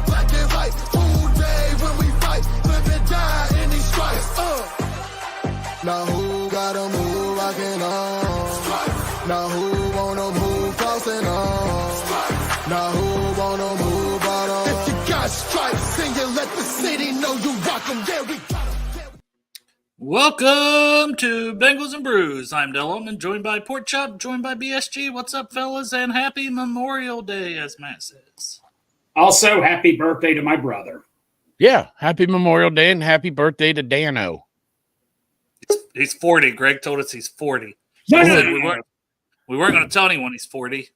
black and white. Full day when we fight. Live and die in these stripes. Now who gotta move rockin' on? Now who wanna move crossing on? Now who wanna move out on? If you got stripes, then you let the city know you rock 'em. Yeah, we got 'em. Welcome to Bengals and Brews. I'm Dylan and joined by Pork Chop, joined by BSG. What's up, fellas? And happy Memorial Day, as Matt says. Also, happy birthday to my brother. Yeah, happy Memorial Day and happy birthday to Dano. He's 40. Greg told us he's 40. No. We weren't going to tell anyone he's 40,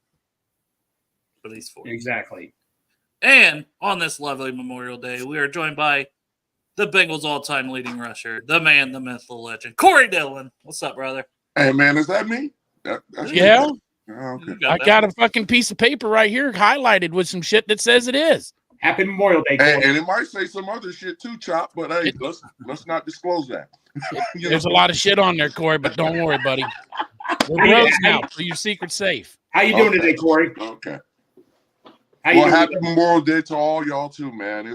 but he's 40. Exactly. And on this lovely Memorial Day, we are joined by the Bengals' all-time leading rusher, the man, the myth, the legend, Corey Dillon. What's up, brother? Hey, man, is that me? That's Yeah. Me. Oh, okay. I got a fucking piece of paper right here highlighted with some shit that says it is. Happy Memorial Day, Corey. And it might say some other shit too, Chop, but hey, let's not disclose that. There's a lot of shit on there, Corey, but don't worry, buddy. We're bros now, so your secret's safe. How you doing today, Corey? Okay. How you doing happy today? Memorial Day to all y'all too, man.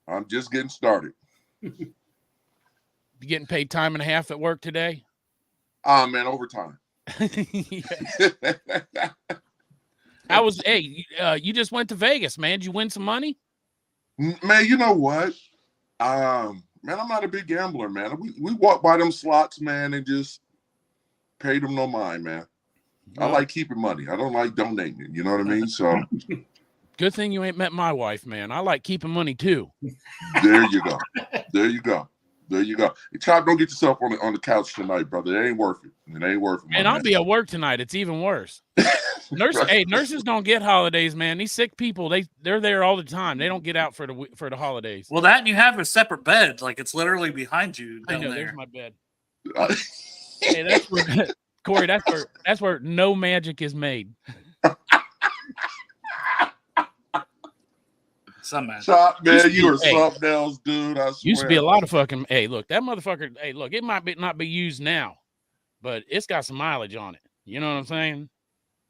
I'm just getting started. You getting paid time and a half at work today? Man, overtime. You just went to Vegas, man. Did you win some money? Man, you know what? Man, I'm not a big gambler, man. We walk by them slots, man, and just pay them no mind, man. I like keeping money. I don't like donating it. You know what I mean? So good thing you ain't met my wife, man. I like keeping money too. There you go. There you go. There you go. Hey, Chop, don't get yourself on the couch tonight, brother. It ain't worth it. It ain't worth it. And I'll be at work tonight. It's even worse. Nurses don't get holidays, man. These sick people, they're there all the time. They don't get out for the holidays. Well, that and you have a separate bed. Like, it's literally behind you down there. There's my bed. Hey, that's where, Corey, that's where no magic is made. Some magic. Chop, man, you are something else, dude. I swear. Used to be a lot of fucking. Hey, look, that motherfucker. Hey, look, it might not be used now, but it's got some mileage on it. You know what I'm saying?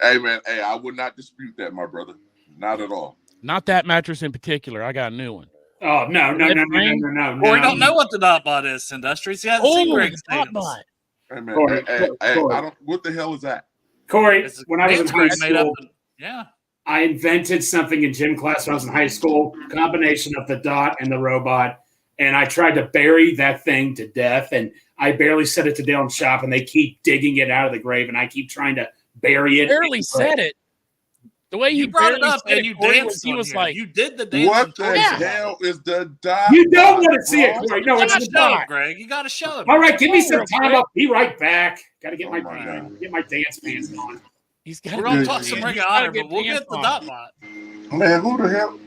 Hey, man. Hey, I would not dispute that, my brother. Not at all. Not that mattress in particular. I got a new one. Oh, no. Well, we don't know what the dot-bot is, Industries. Yeah, dot-bot. Hey, man. Corey, hey, Corey. I don't. What the hell is that? Corey, when I was in high school, yeah, I invented something in gym class when I was in high school, combination of the dot and the robot, and I tried to bury that thing to death, and I barely set it to Dylan's shop, and they keep digging it out of the grave, and I keep trying to bury it. Barely said it. The way you brought it up and you danced, he was like, you did the dance. What the hell is the dot? You don't want to see it, Corey. No, it's the dot. Greg. You got to show it. All right, give me some time. I'll be right back. Got to get my dance pants on. We're going to talk some Ring of Honor, but we'll get the dot bot. Man, who the hell?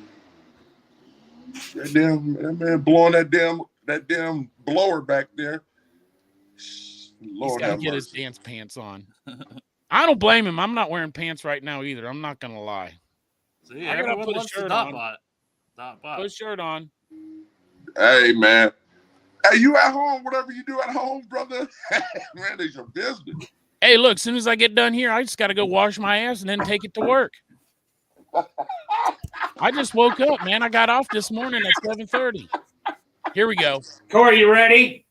That man blowing that damn blower back there. Lord, he's got to get his dance pants on. I don't blame him. I'm not wearing pants right now either. I'm not gonna lie. See, I gotta put a shirt on. Dot bot. Put a shirt on. Hey, man. Hey, you at home? Whatever you do at home, brother. Man, it's your business. Hey, look, as soon as I get done here, I just got to go wash my ass and then take it to work. I just woke up, man. I got off this morning at 7:30. Here we go. Corey, you ready?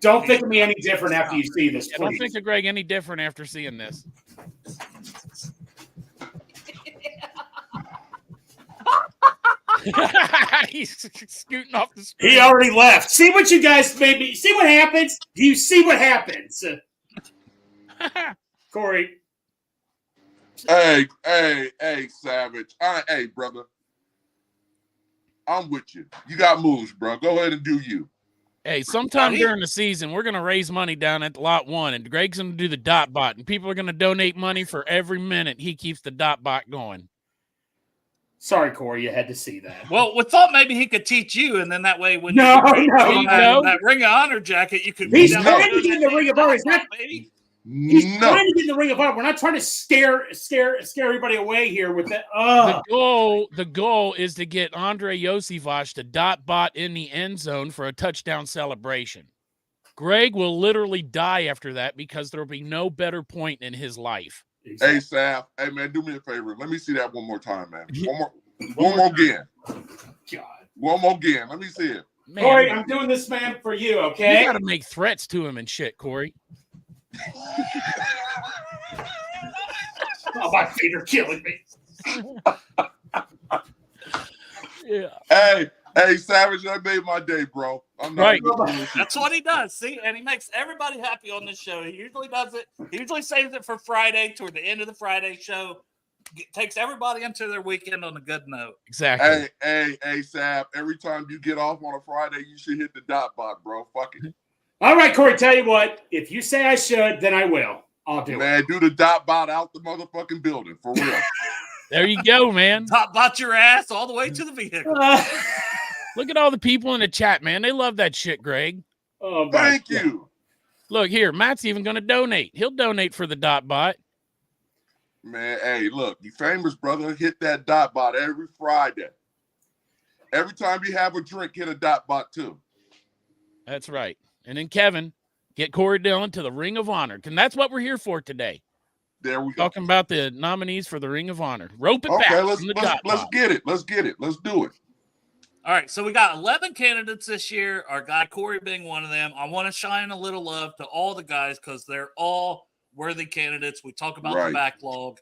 Don't think of me any different after you see this, please. Don't think of Greg any different after seeing this. He's scooting off the screen. He already left. See what you guys made me. See what happens? Do you see what happens? Corey. Hey, Savage. Hey, brother. I'm with you. You got moves, bro. Go ahead and do you. Hey, sometime during the season, we're going to raise money down at Lot 1, and Greg's going to do the dot bot, and people are going to donate money for every minute he keeps the dot bot going. Sorry, Corey, you had to see that. Well, we thought maybe he could teach you, and then that way when that Ring of Honor jacket, you could. He's trying to get in the Ring of Honor. He's trying to get in the Ring of Honor. We're not trying to scare everybody away here with that. The goal is to get Andre Josivach to dot bot in the end zone for a touchdown celebration. Greg will literally die after that because there will be no better point in his life. Exactly. Hey, Sav. Hey, man, do me a favor. Let me see that one more time, man. One more again. God. One more again. Let me see it. Man, Corey, I'm doing this, man, for you, okay? you got to make threats to him and shit, Corey. Oh, my feet are killing me. Yeah. Hey, Savage, that made my day, bro. I'm not Right. even doing shit. That's what he does. See, and he makes everybody happy on this show. He usually does it. He usually saves it for Friday, toward the end of the Friday show. Takes everybody into their weekend on a good note. Exactly. Hey, Sav, every time you get off on a Friday, you should hit the dot bot, bro. Fuck it. All right, Corey, tell you what. If you say I should, then I will. I'll do it. Man, do the dot bot out the motherfucking building, for real. There you go, man. Top bot your ass all the way to the vehicle. Look at all the people in the chat, man. They love that shit, Greg. Oh, Thank you. Look here, Matt's even going to donate. He'll donate for the dot bot. Man, hey, look, you famous, brother. Hit that dot bot every Friday. Every time you have a drink, hit a dot bot, too. That's right. And then Kevin, get Corey Dillon to the Ring of Honor. And that's what we're here for today. There we go. Talking about the nominees for the Ring of Honor. Rope it Okay, back let's from the dot bot. get it. Let's get it. Let's do it. All right, so we got 11 candidates this year. Our guy Corey being one of them. I want to shine a little love to all the guys because they're all worthy candidates. We talk about the backlog.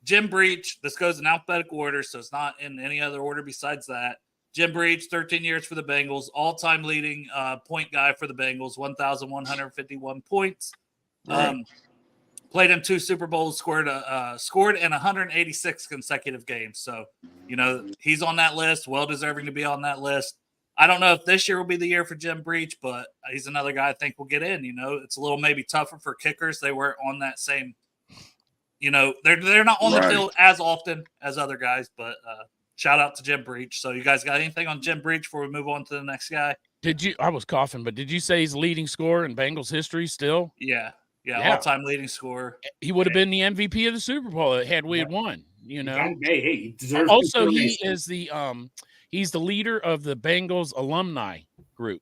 Jim Breach, this goes in alphabetical order, so it's not in any other order besides that. Jim Breach, 13 years for the Bengals, all-time leading point guy for the Bengals, 1,151 points. Right. Played in 2 Super Bowls, scored in 186 consecutive games. So, you know, he's on that list, well-deserving to be on that list. I don't know if this year will be the year for Jim Breach, but he's another guy I think will get in. You know, it's a little maybe tougher for kickers. They weren't on that same, you know, they're not on the field as often as other guys, but shout out to Jim Breach. So you guys got anything on Jim Breach before we move on to the next guy? I was coughing, but did you say he's the leading scorer in Bengals history still? Yeah. All-time leading scorer. He would have been the MVP of the Super Bowl had we had won, you know. Hey, he deserves Also, he is he's the leader of the Bengals alumni group.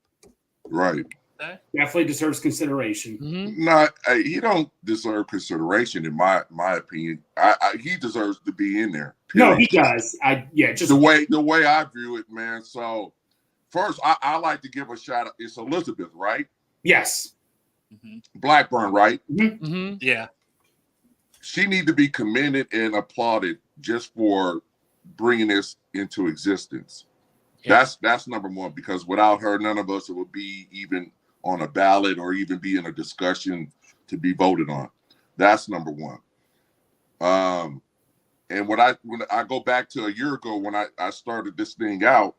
Right. Definitely deserves consideration. Mm-hmm. He don't deserve consideration in my opinion. He deserves to be in there. Period. No, he does. Just the way I view it, man. So first, I like to give a shout out. It's Elizabeth, right? Yes. Mm-hmm. Blackburn, right? Mm-hmm. Mm-hmm. Yeah. She need to be commended and applauded just for bringing this into existence. Yeah. That's number one, because without her, none of us would be even on a ballot or even be in a discussion to be voted on. That's number one. And when I go back to a year ago when I started this thing out,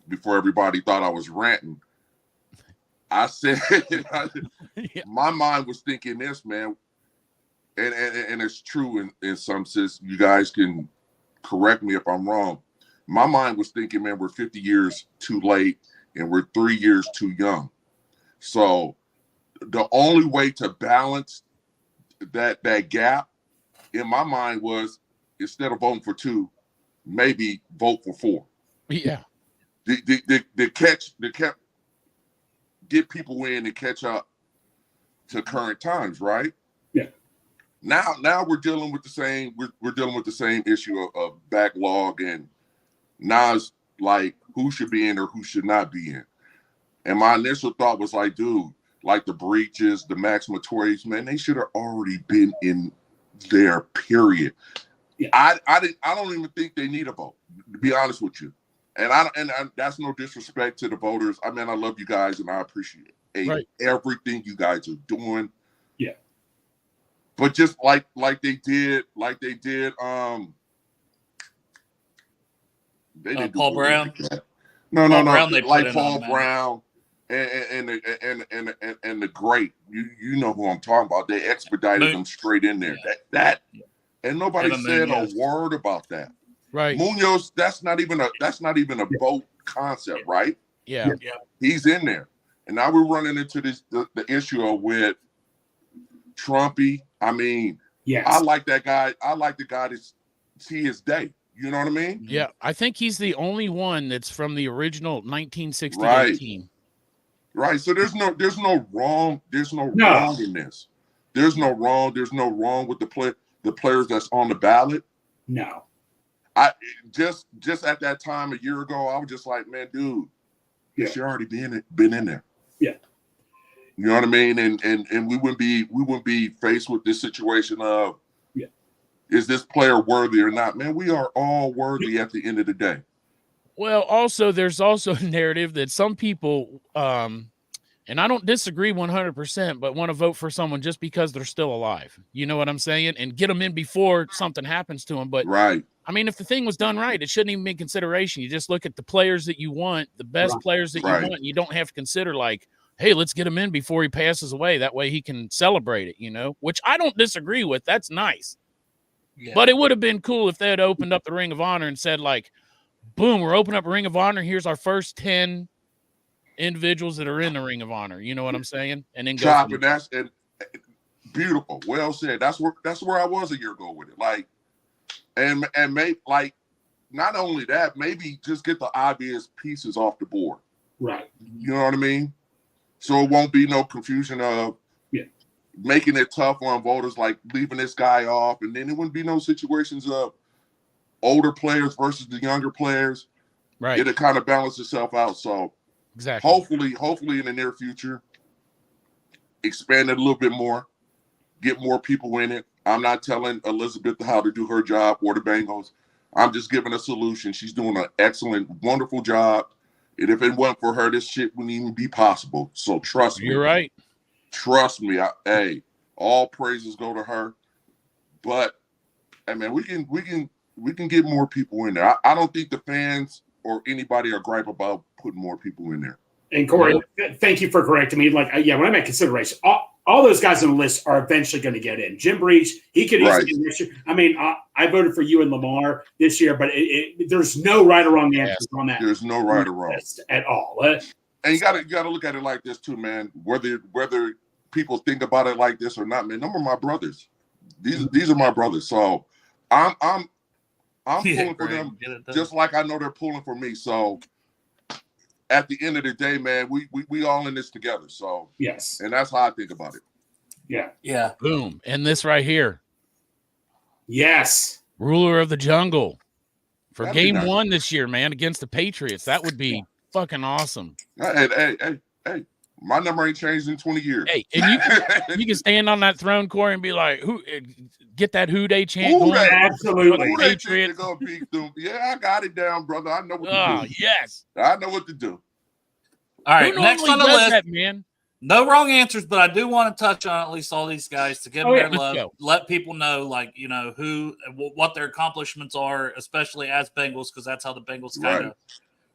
before everybody thought I was ranting, I said my mind was thinking this, man, and it's true in some sense. You guys can correct me if I'm wrong. My mind was thinking, man, we're 50 years too late and we're 3 years too young. So the only way to balance that gap in my mind was, instead of voting for 2, maybe vote for 4. Yeah. Get people in and catch up to current times, right? Yeah. Now we're dealing with the same. We're dealing with the same issue of backlog, and now it's like who should be in or who should not be in. And my initial thought was like, dude, like the Breaches, the Max Matories, man, they should have already been in there. Period. Yeah. I don't even think they need a vote, to be honest with you. And that's no disrespect to the voters. I mean, I love you guys and I appreciate everything you guys are doing. Yeah. But just like they did, they didn't Paul Brown. No, Brown, like Paul Brown and the great. You know who I'm talking about. They expedited them straight in there. Yeah. And nobody said a word about that. Right. Munoz, that's not even a vote concept, right? Yeah. He's in there. And now we're running into the issue of with Trumpy. I mean, yes. I like that guy. I like the guy to see his day. You know what I mean? Yeah. I think he's the only one that's from the original 1968 team. Right. So there's no wrong. There's no wrong in this. There's no wrong. There's no wrong with the players that's on the ballot. No. I just at that time a year ago, I was just like, man, dude, you should already been in there. Yeah. You know what I mean? And we wouldn't be faced with this situation of, is this player worthy or not? Man, we are all worthy at the end of the day. Well, also, there's also a narrative that some people, and I don't disagree 100%, but want to vote for someone just because they're still alive. You know what I'm saying? And get them in before something happens to them. But right. I mean, if the thing was done right, it shouldn't even be in consideration. You just look at the players that you want, the best players that you want. And you don't have to consider like, hey, let's get him in before he passes away. That way he can celebrate it, you know, which I don't disagree with. That's nice. Yeah. But it would have been cool if they had opened up the Ring of Honor and said like, boom, we're opening up a Ring of Honor. Here's our first 10 individuals that are in the Ring of Honor. You know what I'm saying? And then Chop, and that's beautiful. Well said. That's where I was a year ago with it. Like, and maybe like not only that, maybe just get the obvious pieces off the board. Right. You know what I mean? So it won't be no confusion of making it tough on voters, like leaving this guy off, and then it wouldn't be no situations of older players versus the younger players. Right. It'll kind of balance itself out. So exactly. Hopefully in the near future, expand it a little bit more, get more people in it. I'm not telling Elizabeth how to do her job or the Bengals. I'm just giving a solution. She's doing an excellent, wonderful job. And if it wasn't for her, this shit wouldn't even be possible. So trust me. You're right. Trust me. Hey, all praises go to her. But I mean, we can get more people in there. I don't think the fans or anybody are gripe about putting more people in there. And Corey, thank you for correcting me. Like, when I make consideration, all those guys on the list are eventually going to get in. Jim Breach, he could easily get in this year. I mean, I voted for you and Lamar this year, but there's no right or wrong answers on that. There's no right or wrong at all. And you got to look at it like this too, man. Whether people think about it like this or not, man, them are my brothers. These are my brothers. So I'm pulling for them just like I know they're pulling for me. So at the end of the day, man, we all in this together. So yes, and that's how I think about it. Yeah. Boom. And this right here. Yes. Ruler of the Jungle for That'd game nice. 1 this year, man, against the Patriots. That would be fucking awesome. Hey. My number ain't changed in 20 years. Hey, and you can stand on that throne, Corey, and be like, "Who get that Who Day chant going?" Absolutely. Who they think they're gonna beat them? Yeah, I got it down, brother. I know what to do. Yes. I know what to do. All right, next on the list, that, man? No wrong answers, but I do want to touch on at least all these guys to give them their love. Go. Let people know, like, you know, what their accomplishments are, especially as Bengals, because that's how the Bengals kind of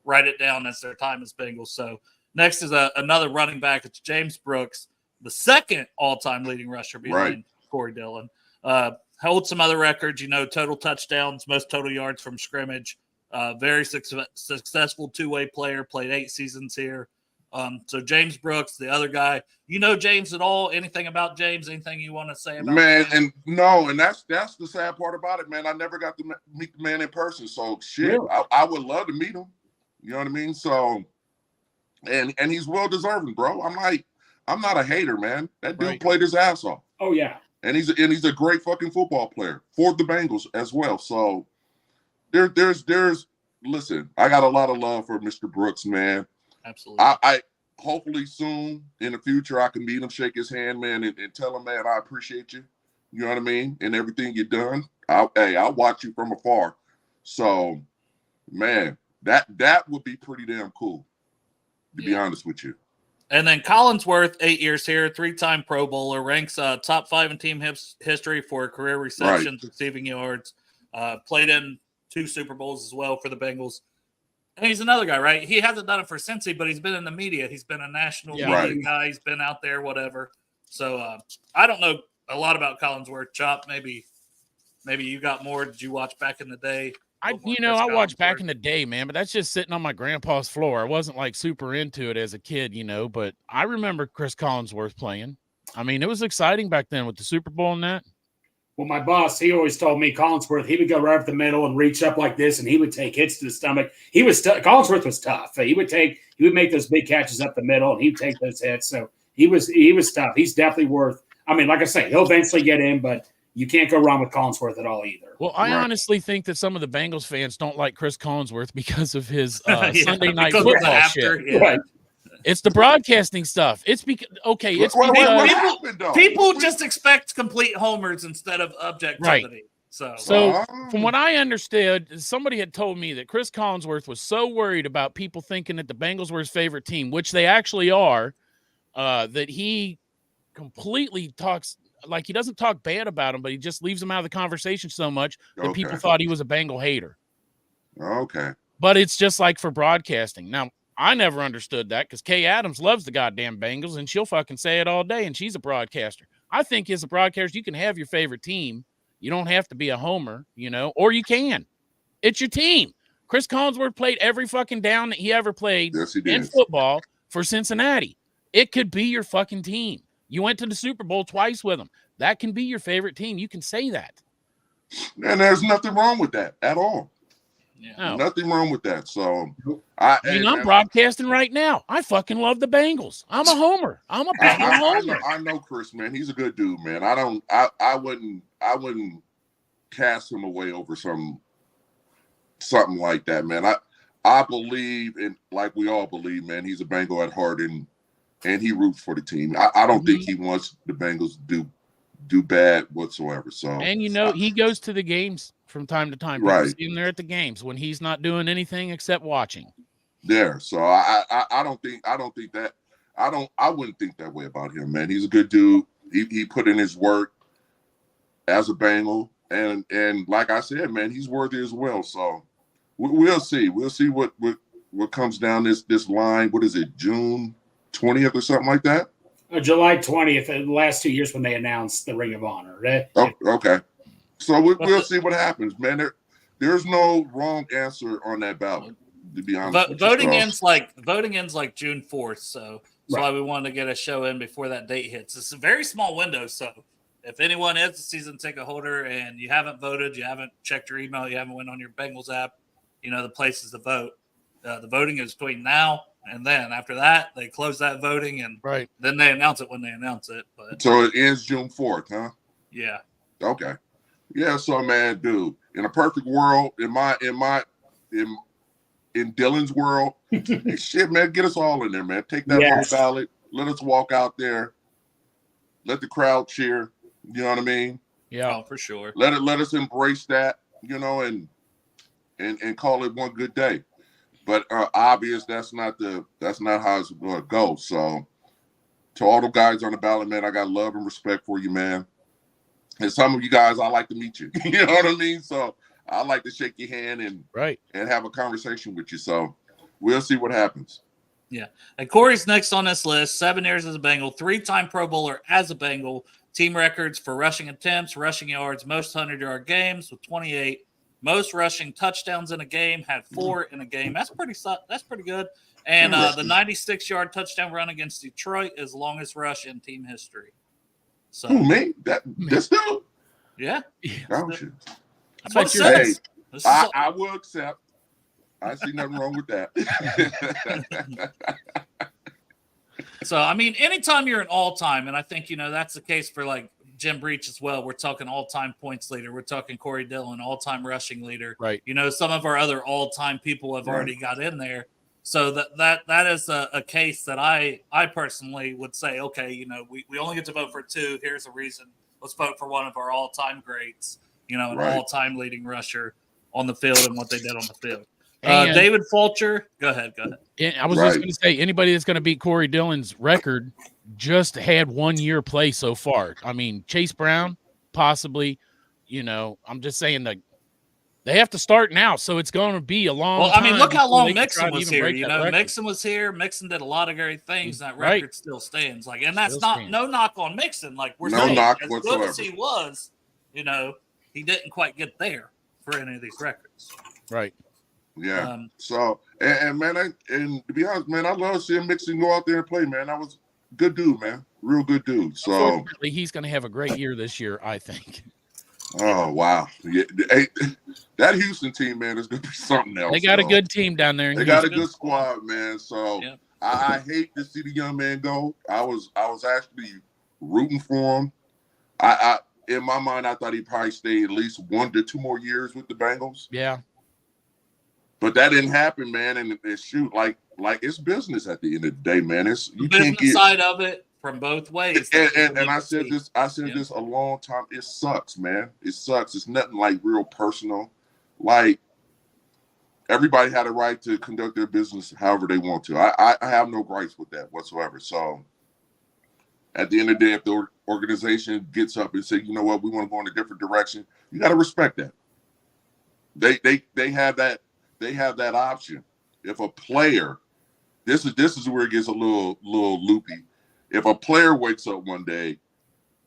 write it down as their time as Bengals. So next is another running back. It's James Brooks, the second all-time leading rusher behind Corey Dillon. Held some other records, you know, total touchdowns, most total yards from scrimmage. Very successful two-way player, played 8 seasons here. So James Brooks, the other guy, you know James at all? Anything about James? Anything you want to say about James? And that's the sad part about it, man. I never got to meet the man in person. So shit, really? I would love to meet him. You know what I mean? So and he's well deserving, bro. I'm not a hater, man. That dude played his ass off. Oh yeah. And he's a great fucking football player for the Bengals as well. So there's listen, I got a lot of love for Mr. Brooks, man. Absolutely. I hopefully soon in the future I can meet him, shake his hand, man, and tell him, man, I appreciate you. You know what I mean? And everything you've done. I'll watch you from afar. So, man, that would be pretty damn cool, to be honest with you. And then Collinsworth, 8 years here, 3-time Pro Bowler, ranks top 5 in team history for career receptions, receiving yards. Played in 2 Super Bowls as well for the Bengals. And he's another guy, right? He hasn't done it for Cincy, but he's been in the media. He's been a national media guy. He's been out there, whatever. So I don't know a lot about Collinsworth. Chop, maybe you got more. Did you watch back in the day? I watched back in the day, man, but that's just sitting on my grandpa's floor. I wasn't like super into it as a kid, you know, but I remember Chris Collinsworth playing. I mean, it was exciting back then with the Super Bowl and that. Well, my boss, he always told me Collinsworth, he would go right up the middle and reach up like this, and he would take hits to the stomach. Collinsworth was tough. He would make those big catches up the middle, and he'd take those hits. So he was tough. He's definitely worth. I mean, like I say, he'll eventually get in, but you can't go wrong with Collinsworth at all either. Well, I honestly think that some of the Bengals fans don't like Chris Collinsworth because of his Yeah, Sunday night because of the football after, shit. yeah. Right. It's the broadcasting stuff. It's because it's What because happened, though? People just expect complete homers instead of objectivity. So from what I understood, somebody had told me that Chris Collinsworth was so worried about people thinking that the Bengals were his favorite team, which they actually are, that he completely talks like he doesn't talk bad about him, but he just leaves him out of the conversation so much that people thought he was a Bengal hater. Okay. But it's just like for broadcasting. Now, I never understood that because Kay Adams loves the goddamn Bengals and she'll fucking say it all day, and she's a broadcaster. I think as a broadcaster, you can have your favorite team. You don't have to be a homer, or you can. It's your team. Chris Collinsworth played every fucking down that he ever played in football for Cincinnati. It could be your fucking team. You went to the Super Bowl twice with him. That can be your favorite team. You can say that. And there's nothing wrong with that at all. Yeah. No. Nothing wrong with that. So I'm broadcasting right now. I fucking love the Bengals. I'm a homer. I'm a Bengal homer. I know Chris, man. He's a good dude, man. I wouldn't cast him away over something like that, man. I believe in, like we all believe, man, he's a Bengal at heart and he roots for the team. I don't think he wants the Bengals to do bad whatsoever. So and he goes to the games from time to time. People see him there at the games when he's not doing anything except watching. There. So I wouldn't think that way about him, man. He's a good dude. He put in his work as a Bengal, and like I said, man, he's worthy as well. So we'll see. We'll see what comes down this line. What is it, June 20th or something like that? July 20th, the last 2 years when they announced the Ring of Honor. Okay. So we'll see what happens, man. There's no wrong answer on that ballot, to be honest. Voting ends like June 4th, so that's why we wanted to get a show in before that date hits. It's a very small window, so if anyone is a season ticket holder and you haven't voted, you haven't checked your email, you haven't went on your Bengals app, the places to vote. The voting is between now and then. After that, they close that voting, and then they announce it when they announce it. But so it ends June 4th, huh? Yeah. Okay. Yeah. So, man, dude, in a perfect world, in Dylan's world, shit, man, get us all in there, man. Take that whole ballot. Let us walk out there. Let the crowd cheer. You know what I mean? Yeah, for sure. Let us embrace that. And call it one good day. But obvious that's not how it's going to go. So to all the guys on the ballot, man, I got love and respect for you, man. And some of you guys, I like to meet you. You know what I mean? So I like to shake your hand and have a conversation with you. So we'll see what happens. Yeah. And Corey's next on this list. 7 years as a Bengal, 3-time Pro Bowler as a Bengal. Team records for rushing attempts, rushing yards, most 100-yard games with 28. Most rushing touchdowns in a game, had 4 in a game. That's pretty good. And the 96-yard touchdown run against Detroit is longest rush in team history. So me? This dude? Yeah. Oh, shit. That's what it says. I will accept. I see nothing wrong with that. So, I mean, anytime you're an all-time, and I think, that's the case for, like, Jim Breach as well. We're talking all-time points leader. We're talking Corey Dillon, all-time rushing leader. Right. Some of our other all-time people have already got in there. So that is a case that I personally would say, okay, we only get to vote for 2. Here's a reason. Let's vote for one of our all-time greats, an all-time leading rusher on the field and what they did on the field. David Fulcher, go ahead. I was just going to say, anybody that's going to beat Corey Dillon's record just had 1 year play so far. I mean, Chase Brown, possibly, I'm just saying that they have to start now. So it's going to be a long time. I mean, look how long Mixon was here. Mixon was here. Mixon did a lot of great things. That record still stands. And that's no knock on Mixon. We're saying, knock as whatsoever. good as he was, he didn't quite get there for any of these records. Right. Yeah. So, and man, and to be honest, man, I love seeing Mixon go out there and play, man. That was a good dude, man. Real good dude. So unfortunately, he's going to have a great year this year, I think. Oh, wow. Yeah, hey, that Houston team, man, is going to be something else. They got a good team down there. They got a good squad, man. So I hate to see the young man go. I was actually rooting for him. in my mind, I thought he'd probably stay at least 1 to 2 more years with the Bengals. Yeah. But that didn't happen, man. And shoot, like it's business at the end of the day, man. It's The you can't business get side of it from both ways. and I said this a long time. It sucks, man. It sucks. It's nothing like real personal. Like everybody had a right to conduct their business however they want to. I have no gripes with that whatsoever. So at the end of the day, if the organization gets up and say, you know what, we want to go in a different direction, you got to respect that. They have that option. If a player, this is where it gets a little loopy. If a player wakes up one day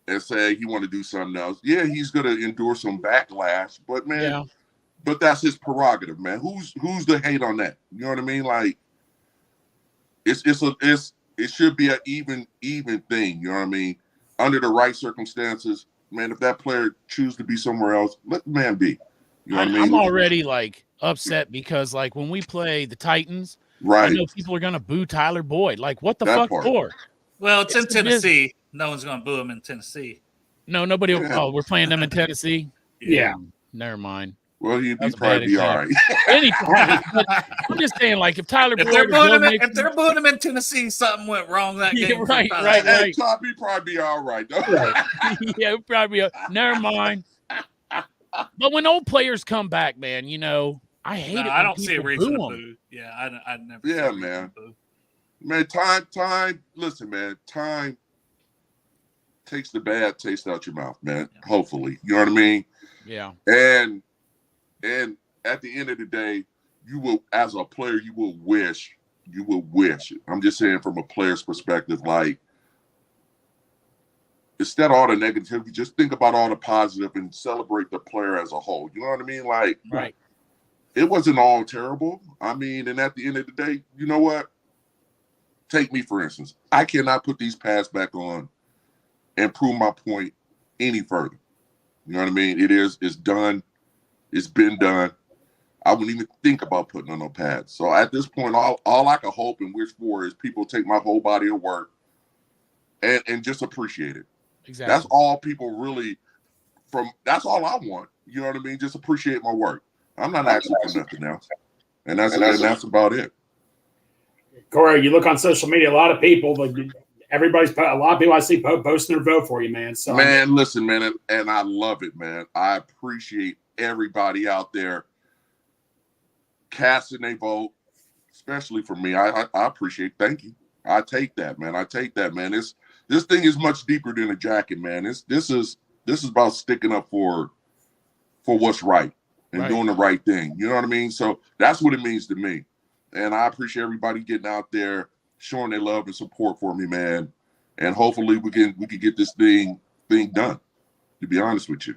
and say he want to do something else, yeah, he's gonna endure some backlash. But man, but that's his prerogative, man. Who's to hate on that? You know what I mean? Like it should be an even thing. You know what I mean? Under the right circumstances, man. If that player chooses to be somewhere else, let the man be. You know what I mean? I'm already like upset because like when we play the Titans, right? I know people are gonna boo Tyler Boyd. Like what the That fuck part. for? Well, it's in Tennessee. No one's going to boo him in Tennessee. No, nobody. Yeah. Oh, we're playing them in Tennessee. Yeah. Never mind. Well, he'd That was a probably bad be all right. Anytime. But I'm just saying, like, if Tyler If Boyd they're or Joe booing him, Mixon, if they're booing him in Tennessee, something went wrong that Yeah, game. right, for right. Hey, Top, he'd probably be all right, though. yeah, it'd probably. Never mind. But when old players come back, man, you know, I hate it. I when don't see a people reason to boo 'em. boo. Yeah, I never. Yeah, see a reason man. to boo. Man, time. Listen, man, time takes the bad taste out your mouth, man. Yeah. Hopefully, you know what I mean. Yeah. And at the end of the day, you will, as a player, you will wish. I'm just saying from a player's perspective, like instead of all the negativity, just think about all the positive and celebrate the player as a whole. You know what I mean? Like, Right. it wasn't all terrible. I mean, and at the end of the day, you know what? Take me, for instance. I cannot put these pads back on and prove my point any further. You know what I mean? It's done. It's been done. I wouldn't even think about putting on no pads. So at this point, all I can hope and wish for is people take my whole body of work and just appreciate it. Exactly. That's all people really that's all I want. You know what I mean? Just appreciate my work. I'm not asking for nothing else. And that's about it. Corey, you look on social media, a lot of people, a lot of people I see posting their vote for you, man. So Man, listen, man, and I love it, man. I appreciate everybody out there casting a vote, especially for me. I appreciate. Thank you. I take that, man. This thing is much deeper than a jacket, man. This is about sticking up for what's right and doing the right thing. You know what I mean? So that's what it means to me. And I appreciate everybody getting out there, showing their love and support for me, man. And hopefully we can get this thing done, to be honest with you.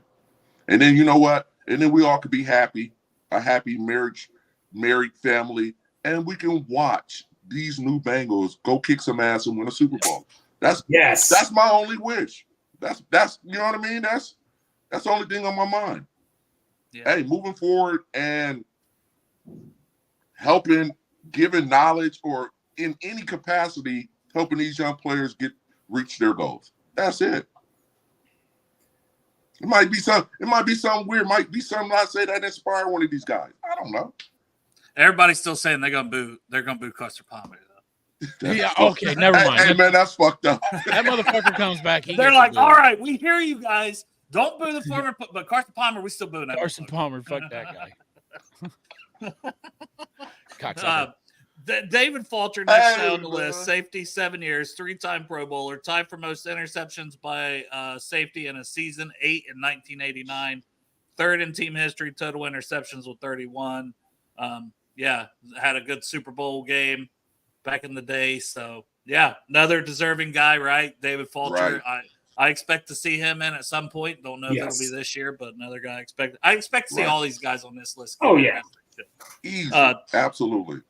And then you know what? And then we all could be happy, a happy married family, and we can watch these new Bengals go kick some ass and win a Super Bowl. That's my only wish. That's you know what I mean? That's the only thing on my mind. Yeah. Hey, moving forward and giving knowledge or in any capacity, helping these young players reach their goals. That's it. It might be something weird. It might be something I say that inspire one of these guys. I don't know. Everybody's still saying they're gonna boo Custer Palmer though. Yeah, okay, never mind. Hey, man, that's fucked up. That motherfucker comes back. They're like, all right, we hear you guys. Don't boo the former, but Carson Palmer, we still booing that. Carson Palmer, fuck that guy. David Falter next on the list. Safety, 7 years, 3-time Pro Bowler, tied for most interceptions by safety in a season, 8 in 1989. Third in team history, total interceptions with 31. Had a good Super Bowl game back in the day. So, yeah, another deserving guy, right? David Falter. Right. I expect to see him in at some point. Don't know if it'll be this year, but another guy I expect to see all these guys on this list. Oh, yeah. Easy. Absolutely.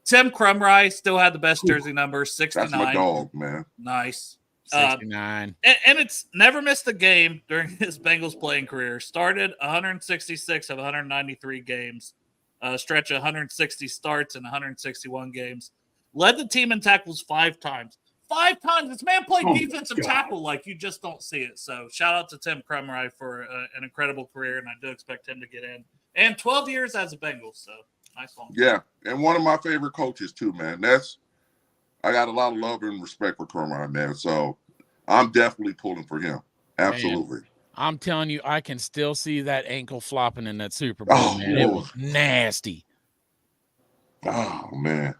Tim Crumry still had the best jersey number, 69. That's my dog, man. Nice. 69. And it's never missed a game during his Bengals playing career. Started 166 of 193 games. Stretch of 160 starts and 161 games. Led the team in tackles 5 times. 5 times. This man played Oh my defensive God. tackle like you just don't see it. So shout out to Tim Krumrie for an incredible career, and I do expect him to get in. And 12 years as a Bengal, so nice one. Yeah, and one of my favorite coaches too, man. I got a lot of love and respect for Kermit, man. So I'm definitely pulling for him. Absolutely. Man, I'm telling you, I can still see that ankle flopping in that Super Bowl, man. It was nasty. Oh man.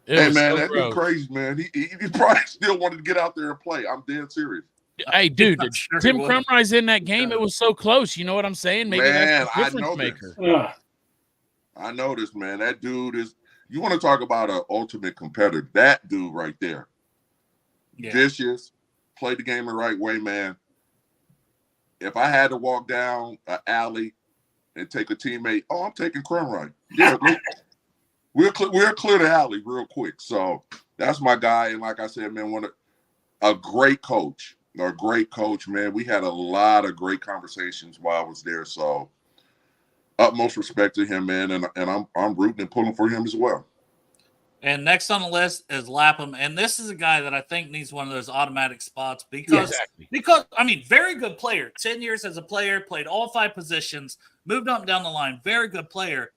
It Hey was man, so that gross. dude crazy, man. He probably still wanted to get out there and play. I'm dead serious. Hey, dude, I'm sure he Tim would. Krumrie's in that game. It was so close. You know what I'm saying? Maybe Man, that's the I difference know maker. Ugh. I know this, man. That dude is. You want to talk about an ultimate competitor? That dude right there. Yeah. Vicious, play the game the right way, man. If I had to walk down an alley and take a teammate, I'm taking Krumrie. Yeah, we'll clear the alley real quick. So that's my guy. And like I said, man, a great coach, man. We had a lot of great conversations while I was there. So utmost respect to him, man. And I'm rooting and pulling for him as well. And next on the list is Lapham, and this is a guy that I think needs one of those automatic spots because I mean, very good player. 10 years as a player, played all 5 positions, moved up and down the line. Very good player.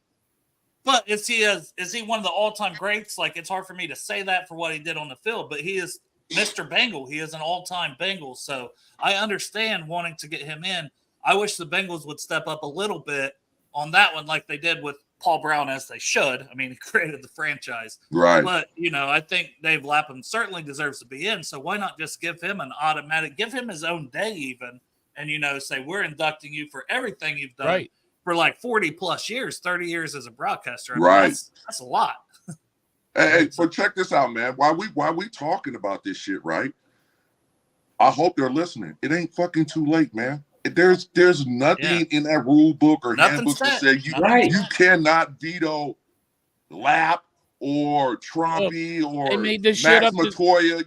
But is he one of the all-time greats? Like, it's hard for me to say that for what he did on the field, but he is Mr. Bengal. He is an all-time Bengal. So I understand wanting to get him in. I wish the Bengals would step up a little bit on that one like they did with Paul Brown, as they should. I mean, he created the franchise. Right. But, I think Dave Lapham certainly deserves to be in. So why not just give him an automatic, give him his own day even, and, say, we're inducting you for everything you've done for like 40 plus years, 30 years as a broadcaster. I mean, right. That's a lot. Hey, but check this out, man. Why we talking about this shit, right? I hope they're listening. It ain't fucking too late, man. There's nothing in that rule book or handbook that says you cannot veto Lap or Trumpy or they made this Max shit up Matoya.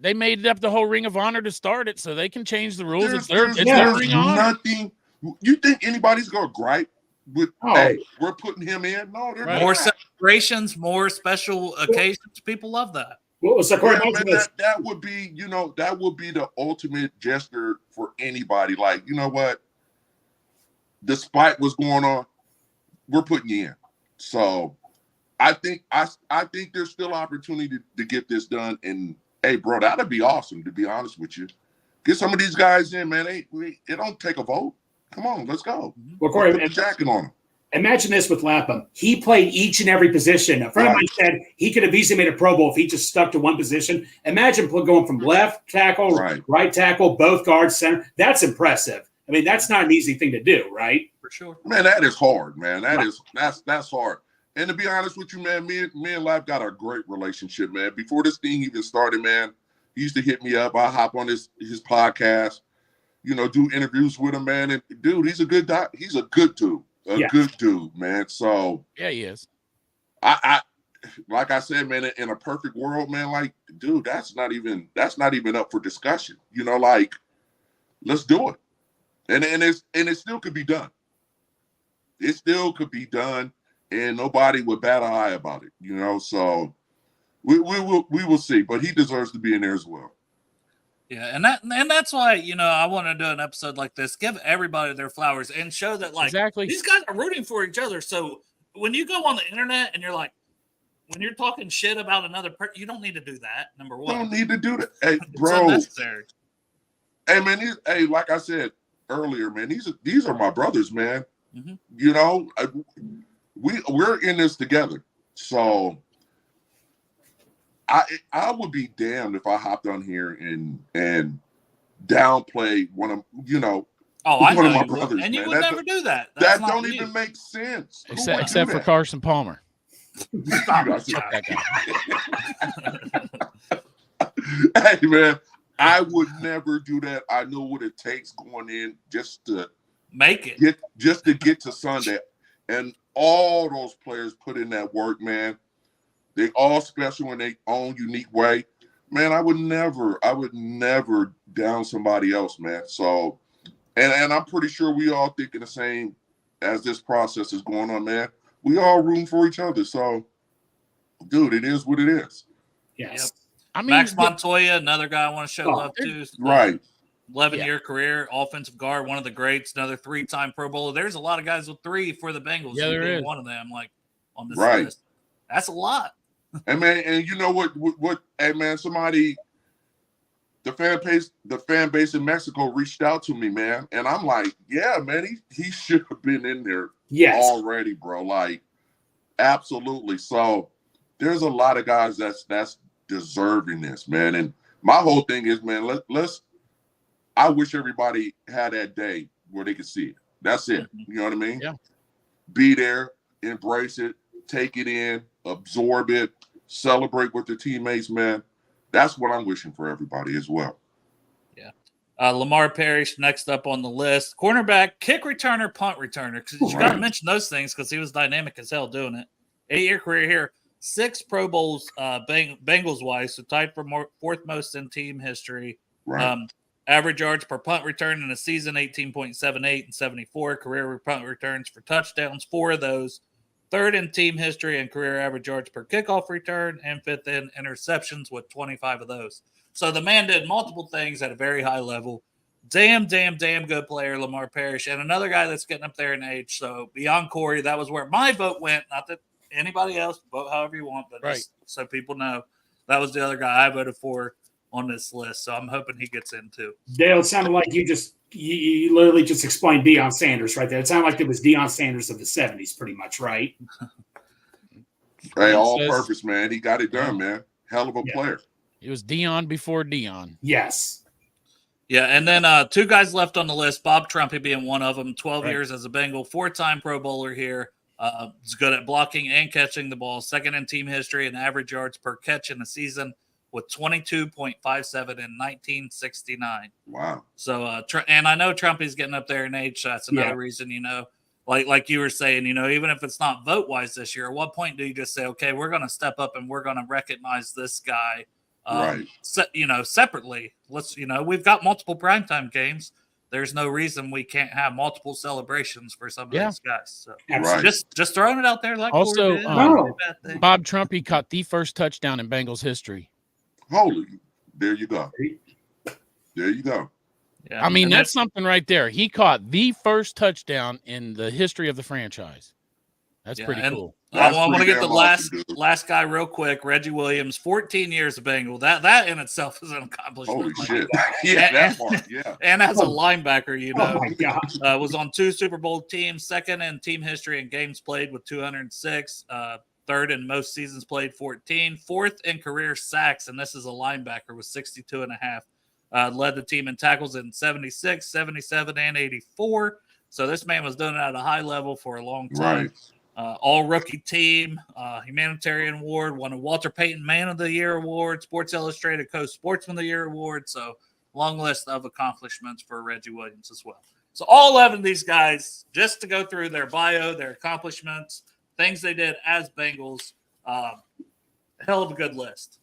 They made up the whole Ring of Honor to start it, so they can change the rules. It's There's their Ring of Honor. nothing. You think anybody's gonna gripe with? Hey, we're putting him in. No, they're More not. celebrations, more special occasions. People love that. Well, so man, that would be, that would be the ultimate gesture for anybody. Like, you know what? Despite what's going on, we're putting you in. So I think there's still opportunity to get this done. And hey, bro, that'd be awesome, to be honest with you. Get some of these guys in, man. It don't take a vote. Come on, let's go. Well, Corey, put the jacket on him. Imagine this with Lapham. He played each and every position. A friend of mine said he could have easily made a Pro Bowl if he just stuck to one position. Imagine going from left tackle, right tackle, both guards, center. That's impressive. I mean, that's not an easy thing to do, right? For sure. Man, that is hard, man. That's hard. And to be honest with you, man, me and Lap got a great relationship, man. Before this thing even started, man, he used to hit me up. I hop on his podcast, do interviews with him, man. And dude, he's a good doc. He's a good dude. Good dude, man. So yeah, he is. I like I said, man, in a perfect world, man, like, dude, that's not even up for discussion. Like, let's do it. And it still could be done. It still could be done, and nobody would bat an eye about it, So we will see. But he deserves to be in there as well. Yeah, and that's why, I want to do an episode like this, give everybody their flowers and show that, like, these guys are rooting for each other. So when you go on the internet and you're like, when you're talking shit about another person, you don't need to do that, number one. You don't need to do that. Hey, bro. It's unnecessary. Hey, man, like I said earlier, man, these are my brothers, man. Mm-hmm. We're in this together. So I would be damned if I hopped on here and downplay one of I know my brothers, and you man. would never do that. That don't even make sense. Except for Carson Palmer. Hey, man, I would never do that. I know what it takes going in just to make it, just to get to Sunday, and all those players put in that work, man. They all special in their own unique way. Man, I would never down somebody else, man. So, and I'm pretty sure we all thinking the same as this process is going on, man. We all rooting for each other. So, dude, it is what it is. Yes. I mean, Max Montoya, another guy I want to show love to. Right. 11-year career, offensive guard, one of the greats, another 3-time Pro Bowler. There's a lot of guys with 3 for the Bengals. Yeah, there is. One of them, like on this Right. list. That's a lot. And man, and you know what? Hey man, somebody, the fan base in Mexico reached out to me, man, and I'm like, yeah, man, he should have been in there already, bro. Like, absolutely. So there's a lot of guys that's deserving this, man. And my whole thing is, man, let's. I wish everybody had that day where they could see it. That's it. You know what I mean? Yeah. be there, embrace it, take it in, absorb it, celebrate with the teammates, man. That's what I'm wishing for everybody as well. Yeah. Lamar Parrish next up on the list. Cornerback, kick returner, punt returner. Because you got to mention those things because he was dynamic as hell doing it. 8-year career here. 6 Pro Bowls Bengals-wise, so tied for fourth most in team history. Right. Average yards per punt return in a season, 18.78 and 74. Career punt returns for touchdowns, 4 of those. 3rd in team history and career average yards per kickoff return, and 5th in interceptions with 25 of those. So the man did multiple things at a very high level. Damn good player, Lamar Parrish. And another guy that's getting up there in age. So beyond Corey, that was where my vote went. Not that anybody else, vote however you want, but just so people know, that was the other guy I voted for on this list. So I'm hoping he gets in too. Dale, it sounded like you literally just explained Deion Sanders right there. It sounded like it was Deion Sanders of the 70s pretty much, right? Hey, all purpose, man. He got it done, man. Hell of a player. It was Deion before Deion. Yes. Yeah, and then 2 guys left on the list, Bob Trumpy being one of them, 12 years as a Bengal, 4-time Pro Bowler here. He's good at blocking and catching the ball, 2nd in team history and average yards per catch in a season with 22.57 in 1969. Wow. So, and I know Trumpy's getting up there in age. So that's another reason, like you were saying, even if it's not vote-wise this year, at what point do you just say, okay, we're going to step up and we're going to recognize this guy, separately? Let's, we've got multiple primetime games. There's no reason we can't have multiple celebrations for some of these guys. So just throwing it out there. Like also, Bob Trumpy caught the first touchdown in Bengals history. Holy, there you go. There you go. Yeah, I mean, that's something right there. He caught the first touchdown in the history of the franchise. That's pretty cool. I want to get the last guy real quick. Reggie Williams, 14 years of Bengal. That in itself is an accomplishment. Holy shit. That part, yeah. And as a linebacker, Oh my God. was on 2 Super Bowl teams, 2nd in team history and games played with 206, 3rd in most seasons played, 14, 4th in career sacks, and this is a linebacker with 62 and a half. Led the team in tackles in 76, 77, and 84. So this man was doing it at a high level for a long time. Right. All rookie team, humanitarian award, won a Walter Payton Man of the Year award, Sports Illustrated Coast Sportsman of the Year award. So long list of accomplishments for Reggie Williams as well. So all 11 of these guys, just to go through their bio, their accomplishments, things they did as Bengals, hell of a good list.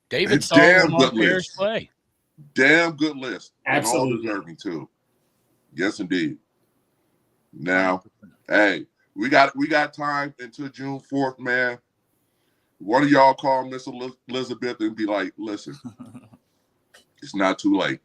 David saw Lamar Parrish play. Damn good list. Absolutely. And all deserving too. Yes, indeed. Now, hey, we got time until June 4th, man. One of y'all call Miss Elizabeth and be like, listen, it's not too late.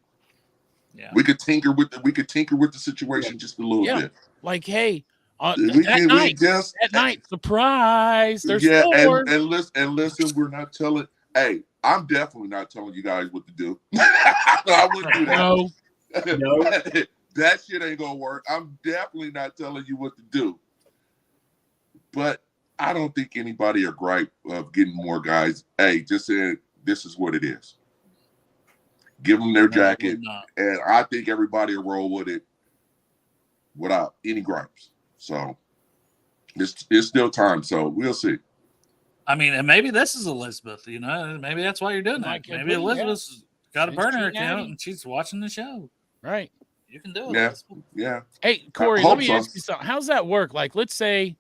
Yeah. We could tinker with the situation just a little bit. Like, hey, that night, surprise. There's 4. and listen, we're not telling. Hey, I'm definitely not telling you guys what to do. I wouldn't do that. No. That shit ain't gonna work. I'm definitely not telling you what to do. But I don't think anybody are gripe of getting more guys. Hey, just saying this is what it is. Give them their jacket, and I think everybody will roll with it without any gripes. So it's still time. So we'll see. I mean, and maybe this is Elizabeth. Maybe that's why you're doing that. Maybe Elizabeth's got a burner account and she's watching the show. Right. You can do it. Yeah. Hey, Corey, let me ask you something. How's that work? Like, let's say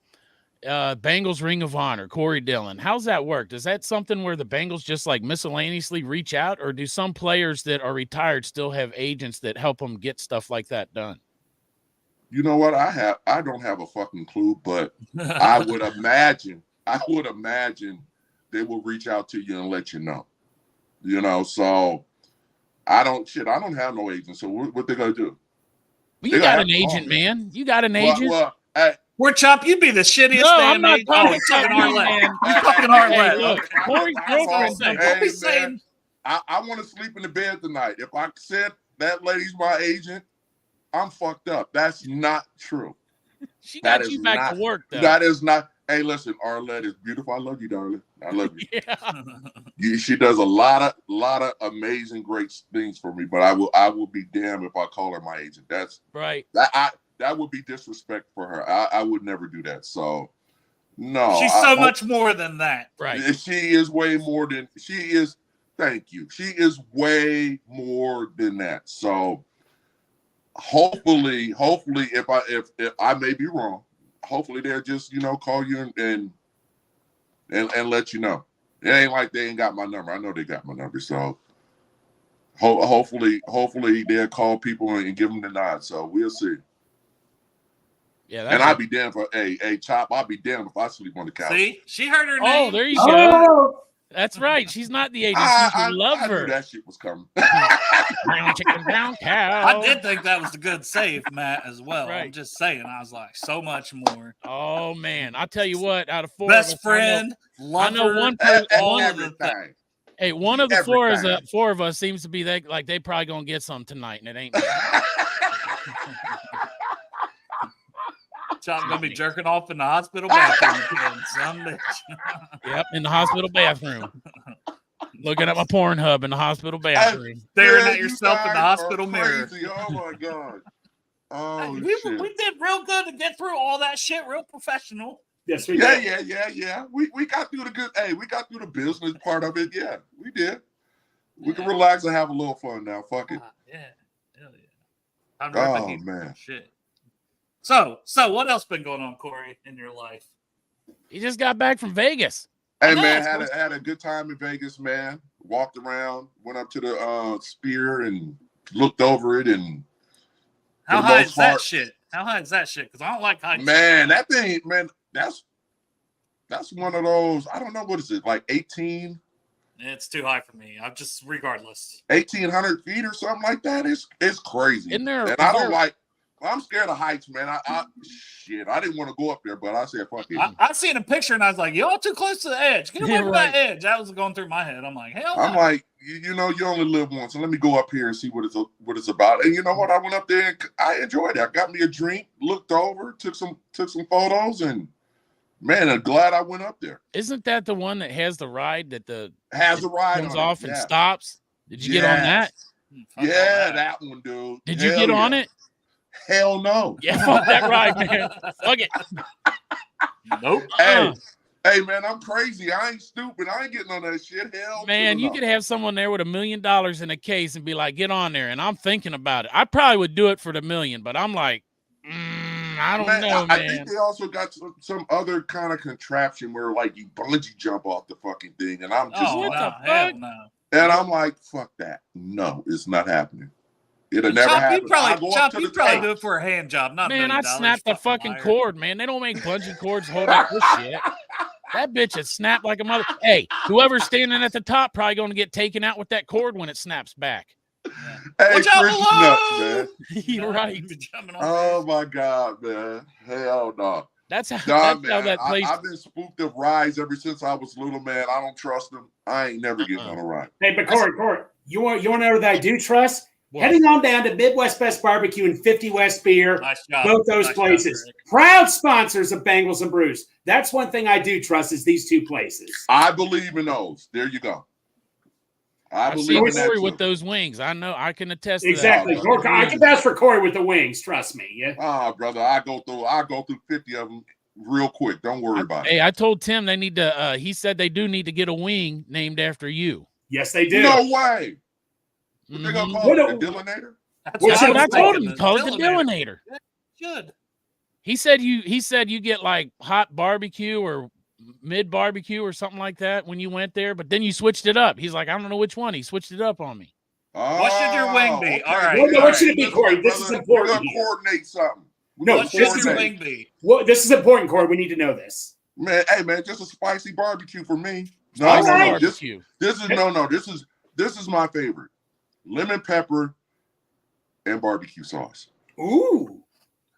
Bengals Ring of Honor, Corey Dillon. How's that work? Is that something where the Bengals just like miscellaneously reach out, or do some players that are retired still have agents that help them get stuff like that done? You know what? I don't have a fucking clue, but I would imagine they will reach out to you and let you know. You know, so I don't have no agent. So what they gonna do? Well, you got an agent, man. You got an agent. Well, hey, We're Chop. You'd be the shittiest No, damn I'm not agent. talking He's talking about me, Arlette. man. He's talking Hey, Arlette. look, Okay. Corey's girlfriend. Don't Hey, be man. saying. I want to sleep in the bed tonight. If I said that lady's my agent, I'm fucked up. That's not true. She got That you is back not- to work, though. That is not. Hey, listen, Arlette is beautiful. I love you, darling. I love you. Yeah. She does a lot of amazing, great things for me. But I will be damned if I call her my agent. That's Right. that would be disrespect for her. I would never do that. So no, She's so much more than that. Right. She is way more than she is. Thank you. She is way more than that. So hopefully, if I may be wrong, hopefully they'll just call you and let you know. It ain't like they ain't got my number. I know they got my number. So hopefully they'll call people and give them the nod. So we'll see. Yeah. And I'd be damned for Chop. I'd be damned if I sleep on the couch. See, she heard her Oh, name. there you go. Oh, That's right. She's not the agent. She's I the knew lover. that shit was coming. Brown chicken, brown cow. I did think that was a good save, Matt, as well. Right. I'm just saying. I was like, so much more. Oh man, I'll tell you what. Out of four, Best of us, friend, lover, I know one person. all of the Everything. Hey, one of the Everything. four of us seems to be like they probably gonna get some tonight, and it ain't me. Chop gonna be jerking off in the hospital bathroom again. Some bitch. Yep, in the hospital bathroom. Looking at my Pornhub in the hospital bathroom. Staring Man, at you yourself in the guys hospital are mirror. crazy. Oh my god. Oh we shit. did real good to get through all that shit, real professional. yes, we Yeah, did. yeah. We got through the good. Hey, we got through the business part of it. Yeah, we did. We can relax and have a little fun now. Fuck it. Yeah. Hell yeah. I'm Oh ripping you. man. Shit. So what else been going on, Corey, in your life? He just got back from Vegas. Hey know, man, it's had a good time in Vegas, man. Walked around, went up to the Spear and looked over it, and How the high most is that part- shit? How high is that shit? Because I don't like high. man, that thing, man, that's one of those. I don't know, what is it, like 18. It's too high for me. I'm just regardless. 1,800 feet or something like that. It's crazy. Isn't there- and is I don't there- like. I'm scared of heights, man. I didn't want to go up there, but I said, fuck it. I seen a picture and I was like, y'all too close to the edge. Get away Yeah, from right. that edge. That was going through my head. I'm like, hell I'm no. like, you only live once, so let me go up here and see what it's about. And you know what? I went up there and I enjoyed it. I got me a drink, looked over, took some photos, and man, I'm glad I went up there. Isn't that the one that has the ride that the Has a ride comes on off it. and Yeah. stops? Did you get on that? Fuck all Yeah, that one, dude. Did you Hell get on yeah. it? Hell no. Yeah, fuck that ride, man. Fuck it. Nope. Hey, hey, man, I'm crazy. I ain't stupid. I ain't getting on that shit. Hell Man, to you the could no. have someone there with $1 million in a case and be like, get on there. And I'm thinking about it. I probably would do it for the $1 million, but I'm like, I don't know, I man. think they also got some other kind of contraption where like you bungee jump off the fucking thing, and I'm just Oh, what no. the Hell fuck? no. and I'm like, fuck that. No, it's not happening. It'll never Chop, happen. you probably, I go up Chop, to you the probably top. do it for a hand job, not Man, $1 million. I'd snap the fucking liar. cord, man. They don't make bungee cords hold up this shit. That bitch is snapped like a mother. Hey, whoever's standing at the top probably going to get taken out with that cord when it snaps back. Hey, Watch out Chris below! nuts, man. You're right. Be jumping off Oh this. my god, man. Hell no. That's how, Nah, that's how man. that place. I've been spooked of rides ever since I was little, man. I don't trust them. I ain't never getting on a ride. Hey, but Corey, you want to know that I do trust? What? Heading on down to Midwest Best Barbecue and 50 West Beer, Nice job. both those Nice job, places. Rick. Proud sponsors of Bengals and Brews. That's one thing I do trust is these two places. I believe in those. There you go. I I've believe seen in that Corey too. with those wings. I know. I can attest to Exactly. that. Corey, I can vouch for Corey with the wings. Trust me. Yeah. Ah, brother, I go through 50 of them real quick. Don't worry about it. Hey, I told Tim they need to. He said they do need to get a wing named after you. Yes, they do. No way. What they gonna Mhm. call it? What The a- Dillinator? That's Which That's I what I was told thinking, him. Call it the Dillinator. Should. He said you get like hot barbecue or mid barbecue or something like that when you went there, but then you switched it up. He's like, I don't know which one. He switched it up on me. What should your wing be? All right. Well, no, all what should it be, right. Corey? This is Brother, important We're gonna here. coordinate something. We're No, gonna What should your coordinate. wing be? Well, this is important, Corey. We need to know this. Man, hey man, just a spicy barbecue for me. No, All no, right. no. This Barbecue. is no. This is This is my favorite: lemon pepper and barbecue sauce. Ooh.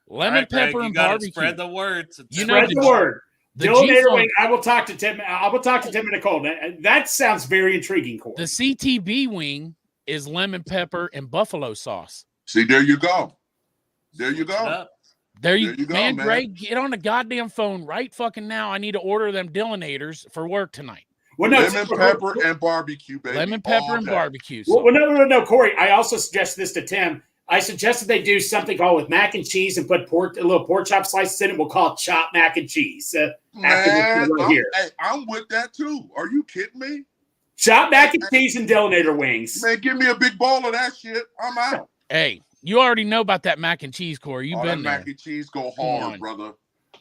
Lemon pepper and barbecue. Spread the word. Spread the word. The Dillinator wing. I will talk to Tim. I will talk to Tim and Nicole. That sounds very intriguing, Corey. The CTB wing is lemon pepper and buffalo sauce. See, there you go. There you go. There you go, man. Greg, get on the goddamn phone right fucking now. I need to order them Dillinators for work tonight. Well, no, lemon pepper and barbecue, baby. Lemon pepper and barbecue. Well, no, Corey. I also suggested this to Tim. I suggested they do something called with mac and cheese and put a little pork chop slices in it. We'll call it chopped mac and cheese. Man, I'm with that too. Are you kidding me? Chopped mac and cheese and Dillinator wings. Man, give me a big bowl of that shit. I'm out. Hey, you already know about that mac and cheese, Corey. You've been there. Mac and cheese go hard, brother.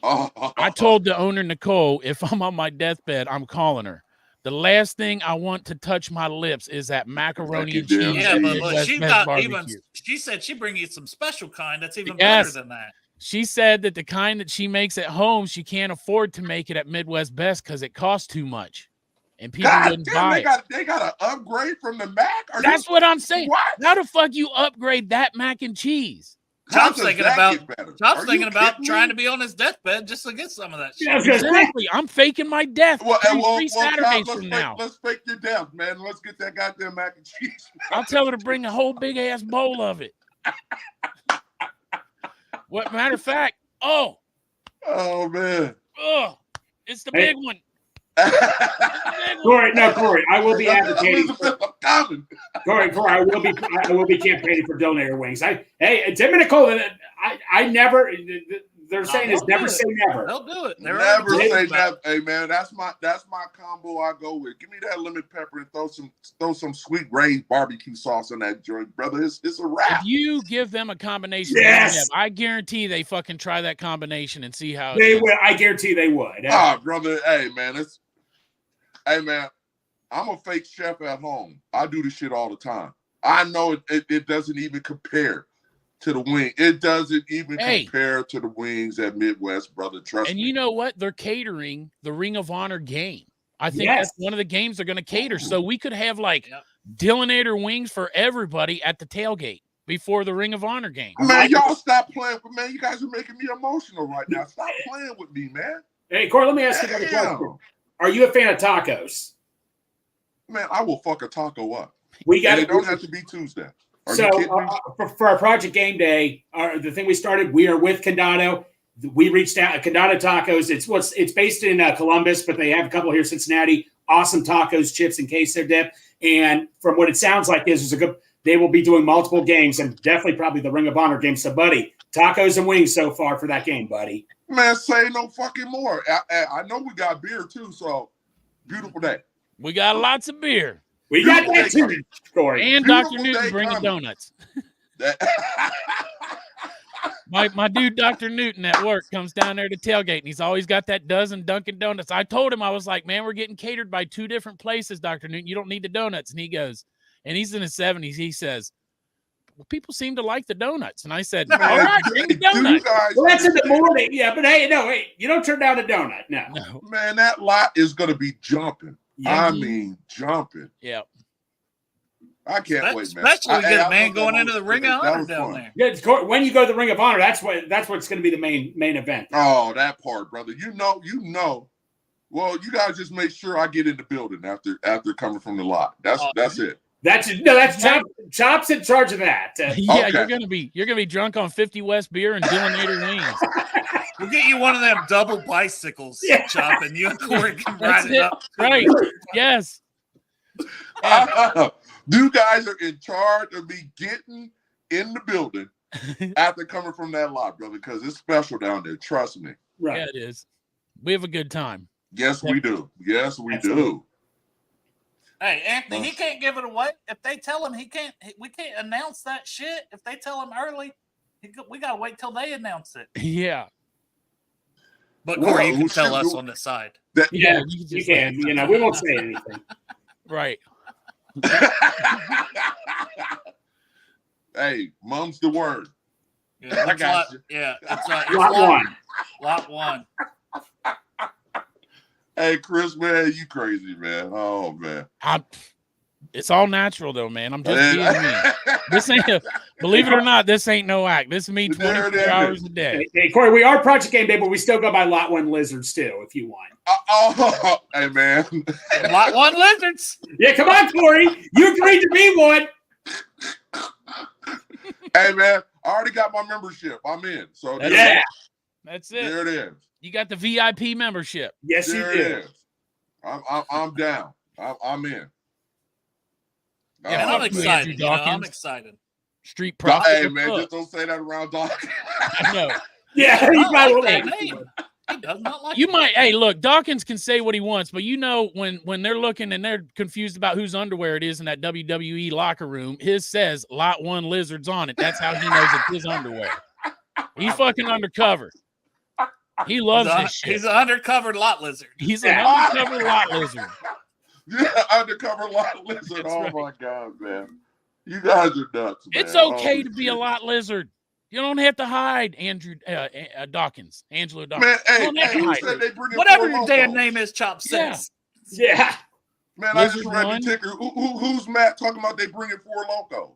I told the owner, Nicole, if I'm on my deathbed, I'm calling her. The last thing I want to touch my lips is that macaroni and cheese. Yeah, but she's not even. She said she'd bring you some special kind that's even better than that. She said that the kind that she makes at home, she can't afford to make it at Midwest Best because it costs too much, and people wouldn't buy it. They got to upgrade from the Mac. That's what I'm saying. What? How the fuck you upgrade that mac and cheese? Chop's thinking about trying to be on his deathbed just to get some of that shit. Yeah, exactly. I'm faking my death. Three Saturdays from now. Let's fake your death, man. Let's get that goddamn mac and cheese. I'll tell her to bring a whole big ass bowl of it. What matter of fact? Oh man. Oh, it's the big one. Corey, I will be advocating. Corey, I will be campaigning for Dillinator wings. Tim and Nicole, I never. They're saying is never say never. They'll do it. Never say never. Hey man, that's my combo. I go with. Give me that lemon pepper and throw some sweet raised barbecue sauce in that joint, brother. It's a wrap. If you give them a combination, I guarantee they fucking try that combination and see how they will. I guarantee they would. Brother, hey man, I'm a fake chef at home. I do this shit all the time. I know it doesn't even compare to the wing. It doesn't even compare to the wings at Midwest, brother. Trust me. And you know what? They're catering the Ring of Honor game. I think that's one of the games they're going to cater. So we could have Dillinator wings for everybody at the tailgate before the Ring of Honor game. Man, y'all stop playing. Man, you guys are making me emotional right now. Stop playing with me, man. Hey, Corey, let me ask you another question. Are you a fan of tacos? Man, I will fuck a taco up. It don't have to be Tuesday. For our Project Game Day, the thing we started, we are with Condado. We reached out Condado Tacos. It's based in Columbus, but they have a couple here in Cincinnati. Awesome tacos, chips, and queso dip. And from what it sounds like, they will be doing multiple games and definitely probably the Ring of Honor game. So, buddy, tacos and wings so far for that game, buddy. Man, say no fucking more. I know we got beer too, so beautiful day. We got lots of beer. We got that too, Corey. And Dr. Newton bringing donuts. My dude, Dr. Newton at work, comes down there to tailgate, and he's always got that dozen Dunkin' Donuts. I told him, I was like, man, we're getting catered by 2 different places, Dr. Newton. You don't need the donuts. And he goes, and he's in his 70s. He says, well, people seem to like the donuts. And I said, all right, bring the donuts. Well, that's in the morning. Yeah, but hey, you don't turn down a donut. No. Man, that lot is going to be jumping. Yeah. I mean, jumping. Yeah. I can't wait, man. Especially good, man, going into the Ring of Honor down there. Yeah, when you go to the Ring of Honor, that's what's going to be the main event. Oh, that part, brother. You know. Well, you guys just make sure I get in the building after coming from the lot. That's it. That's Chop's in charge of that. Yeah, okay. You're gonna be drunk on 50 West beer and Dillinator wings. We'll get you one of them double bicycles, Chop, and you and Corey can ride it up. Right? Yes. You guys are in charge of me getting in the building after coming from that lot, brother, because it's special down there. Trust me. Right. Yeah, it is. We have a good time. Yes, we do. Yes, we do. Hey, Anthony, he can't give it away. If they tell him we can't announce that shit. If they tell him early, we got to wait till they announce it. Yeah. But Corey, you can tell us on the side. You can. We won't say anything. Right. Hey, mum's the word. Yeah, I got you. Yeah, it's lot one. Hey, Chris, man, you crazy, man. Oh, man. It's all natural though, man. I'm just being me. This ain't believe it or not, this ain't no act. This is me 24 hours a day. Hey, Corey, we are Project Game Day, but we still go by Lot 1 Lizards too, if you want. Hey, man. Lot 1 lizards. Yeah, come on, Corey. You agreed to be one. Hey, man, I already got my membership. I'm in. So That's it. There it is. You got the VIP membership. Yes, There you it do. is. I'm down. I'm in. Yeah, and I'm excited. I'm excited. Street Profit. Hey, man, just don't say that around Dawkins. I know. Yeah, He you might like like that name. He does not like You it. might. Hey, look, Dawkins can say what he wants, but you know when they're looking and they're confused about whose underwear it is in that WWE locker room, his says Lot 1 Lizards on it. That's how he knows it's his underwear. He's fucking undercover. He loves this shit. He's an undercover lot lizard. He's an undercover lot lizard. Yeah, undercover lot lizard. That's My God, man. You guys are nuts, man. It's okay to be a lot lizard. You don't have to hide, Andrew Dawkins. Angelo Dawkins. Man, hey, who said they bring in Whatever 4 your damn locos? name is, Chop says. Yeah. Man, I just Lizard read one. the ticker. Who's Matt talking about they bring in 4 locos?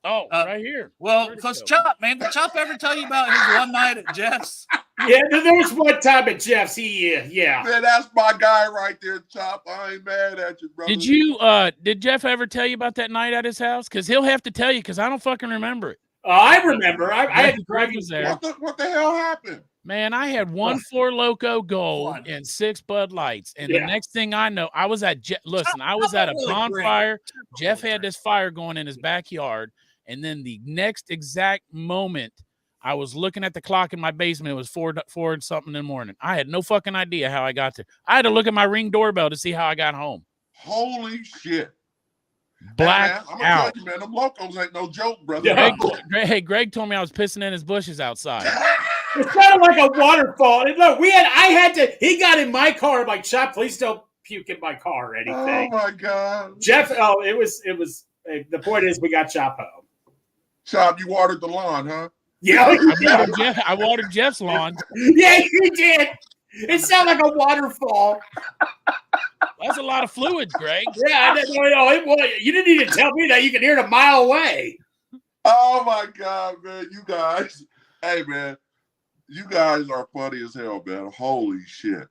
Oh, right here. Well, Where'd it because go? Chop, man, did Chop ever tell you about his one night at Jeff's? Yeah, there was one time at Jeff's. Yeah. Man, that's my guy right there, Chop. I ain't mad at you, brother. Did Jeff ever tell you about that night at his house? Because he'll have to tell you because I don't fucking remember it. I remember. I had to drive Greg you was there. What the hell happened? Man, I had 1 4 Loco Gold and 6 Bud Lights. And the next thing I know, I was at I was at a bonfire. Jeff had this fire going in his backyard. And then the next exact moment, I was looking at the clock in my basement. It was 4 something in the morning. I had no fucking idea how I got there. I had to look at my Ring doorbell to see how I got home. Holy shit. Black I'm gonna tell you, man, them locos ain't no joke, brother. Yeah. Greg told me I was pissing in his bushes outside. It sounded like a waterfall. And look, he got in my car. I'm like, Chop, please don't puke in my car or anything. Oh my God. Jeff, it was the point is we got Chop home. Chop, you watered the lawn, huh? Yeah. I watered Jeff's lawn. Yeah, you did. It sounded like a waterfall. That's a lot of fluid, Greg. Yeah, you didn't need to tell me that. You can hear it a mile away. Oh my God, man. You guys, hey man, you guys are funny as hell, man. Holy shit.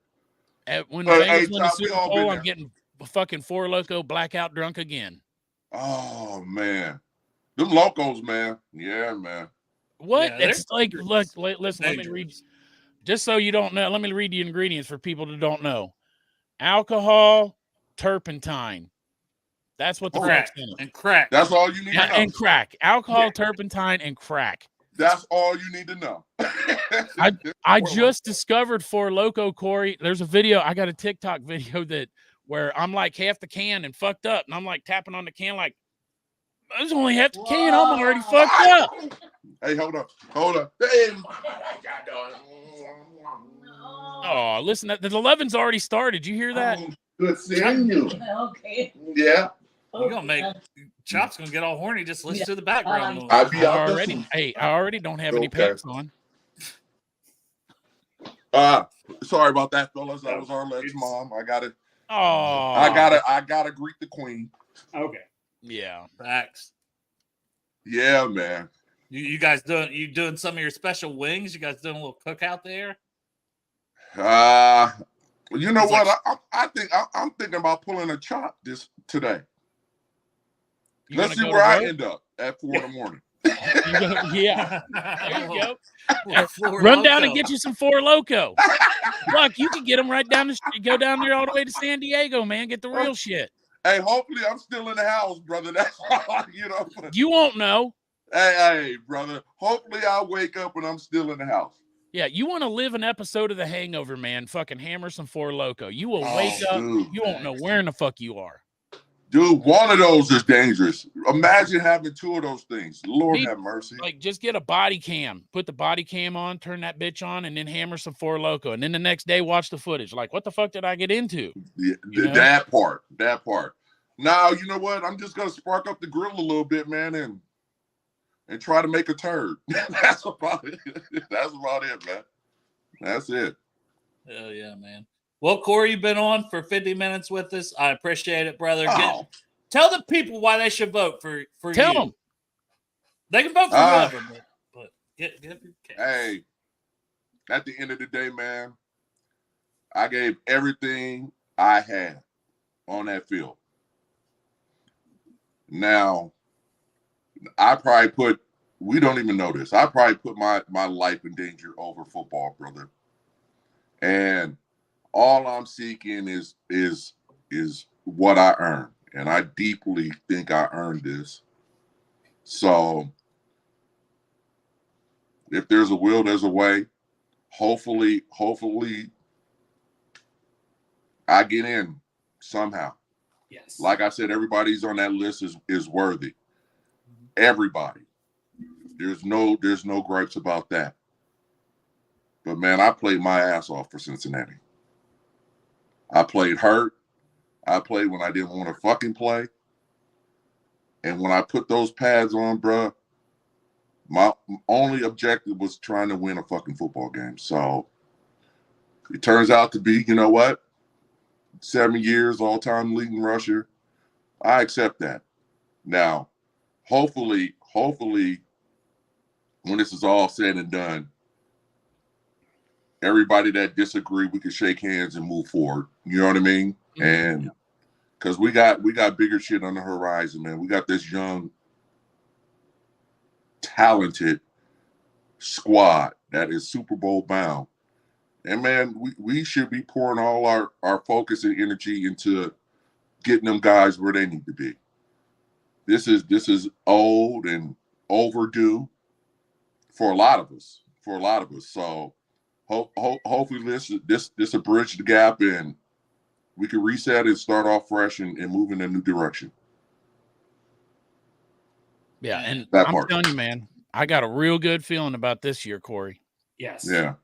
When the Bengals win the Super Bowl, I'm getting fucking 4 Loco blackout drunk again. Oh man. Them locos, man. Yeah, man. What? Yeah, it's like, look, listen, let me read. Just so you don't know, let me read the ingredients for people that don't know. Alcohol, turpentine. That's what the fuck's in it. And crack. That's all you need to know. And crack. Alcohol, turpentine, and crack. That's all you need to know. I just discovered 4 Loco, Corey. There's a video. I got a TikTok video where I'm like half the can and fucked up. And I'm like tapping on the can like, there's only half the can. I'm already fucked up. Hey, hold up. Hey. Oh, listen, the 11's already started. You hear that? Good seeing you. Okay. Yeah. You're gonna make Chop's gonna get all horny. Just listen to the background noise. I'd be out I already don't have any pants on. Sorry about that, fellas. That was Arlette's mom. I gotta greet the queen. Okay. Yeah. Facts. Yeah, man. You guys doing some of your special wings? You guys doing a little cookout there? You know what? I think I'm thinking about pulling a Chop today. Let's see where I end up at 4 in the morning. Yeah. There you go. Run down and get you some 4 Loco. Look, you can get them right down the street. Go down there all the way to San Diego, man. Get the real shit. Hey, hopefully I'm still in the house, brother. That's all, You won't know. Hey, brother. Hopefully I'll wake up and I'm still in the house. Yeah, you want to live an episode of The Hangover, man. Fucking hammer some 4 Loco. You will wake up. Dude, you won't know where in the fuck you are. Dude, one of those is dangerous. Imagine having 2 of those things. Lord have mercy. Like, just get a body cam. Put the body cam on, turn that bitch on, and then hammer some 4 Loco. And then the next day, watch the footage. Like, what the fuck did I get into? Yeah, that part. Now, you know what? I'm just going to spark up the grill a little bit, man, and try to make a turd. That's about it. That's about it, man. That's it. Hell yeah, man. Well, Corey, you've been on for 50 minutes with us. I appreciate it, brother. Tell the people why they should vote for Tell you. them. They can vote for whoever, but get your case. Hey, at the end of the day, man, I gave everything I had on that field. Now, we don't even know this. I probably put my life in danger over football, brother. And all I'm seeking is what I earned. And I deeply think I earned this. So if there's a will, there's a way. Hopefully I get in somehow. Yes. Like I said, everybody's on that list is worthy. Everybody. There's no gripes about that. But man, I played my ass off for Cincinnati. I played hurt. I played when I didn't want to fucking play. And when I put those pads on, bruh, my only objective was trying to win a fucking football game. So it turns out to be, you know what? 7 years, all-time leading rusher. I accept that. Now, hopefully, when this is all said and done, everybody that disagree, we can shake hands and move forward. You know what I mean? Mm-hmm. And because we got bigger shit on the horizon, man. We got this young, talented squad that is Super Bowl bound. And man, we should be pouring all our focus and energy into getting them guys where they need to be. This is old and overdue for a lot of us. So hopefully this will bridge the gap and we can reset and start off fresh and move in a new direction. Yeah, and That I'm part. telling you, man, I got a real good feeling about this year, Corey. Yes. Yeah.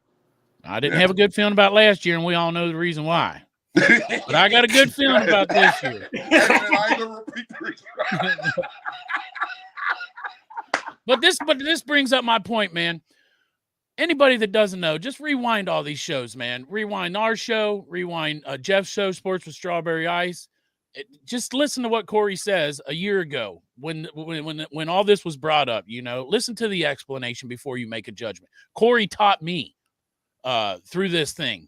I didn't have a good feeling about last year, and we all know the reason why. But I got a good feeling about this year. Hey, man, I ain't gonna repeat the reason. But this brings up my point, man. Anybody that doesn't know, just rewind all these shows, man. Rewind our show, rewind Jeff's show, Sports with Strawberry Ice. Just listen to what Corey says a year ago when all this was brought up. You know, listen to the explanation before you make a judgment. Corey taught me through this thing.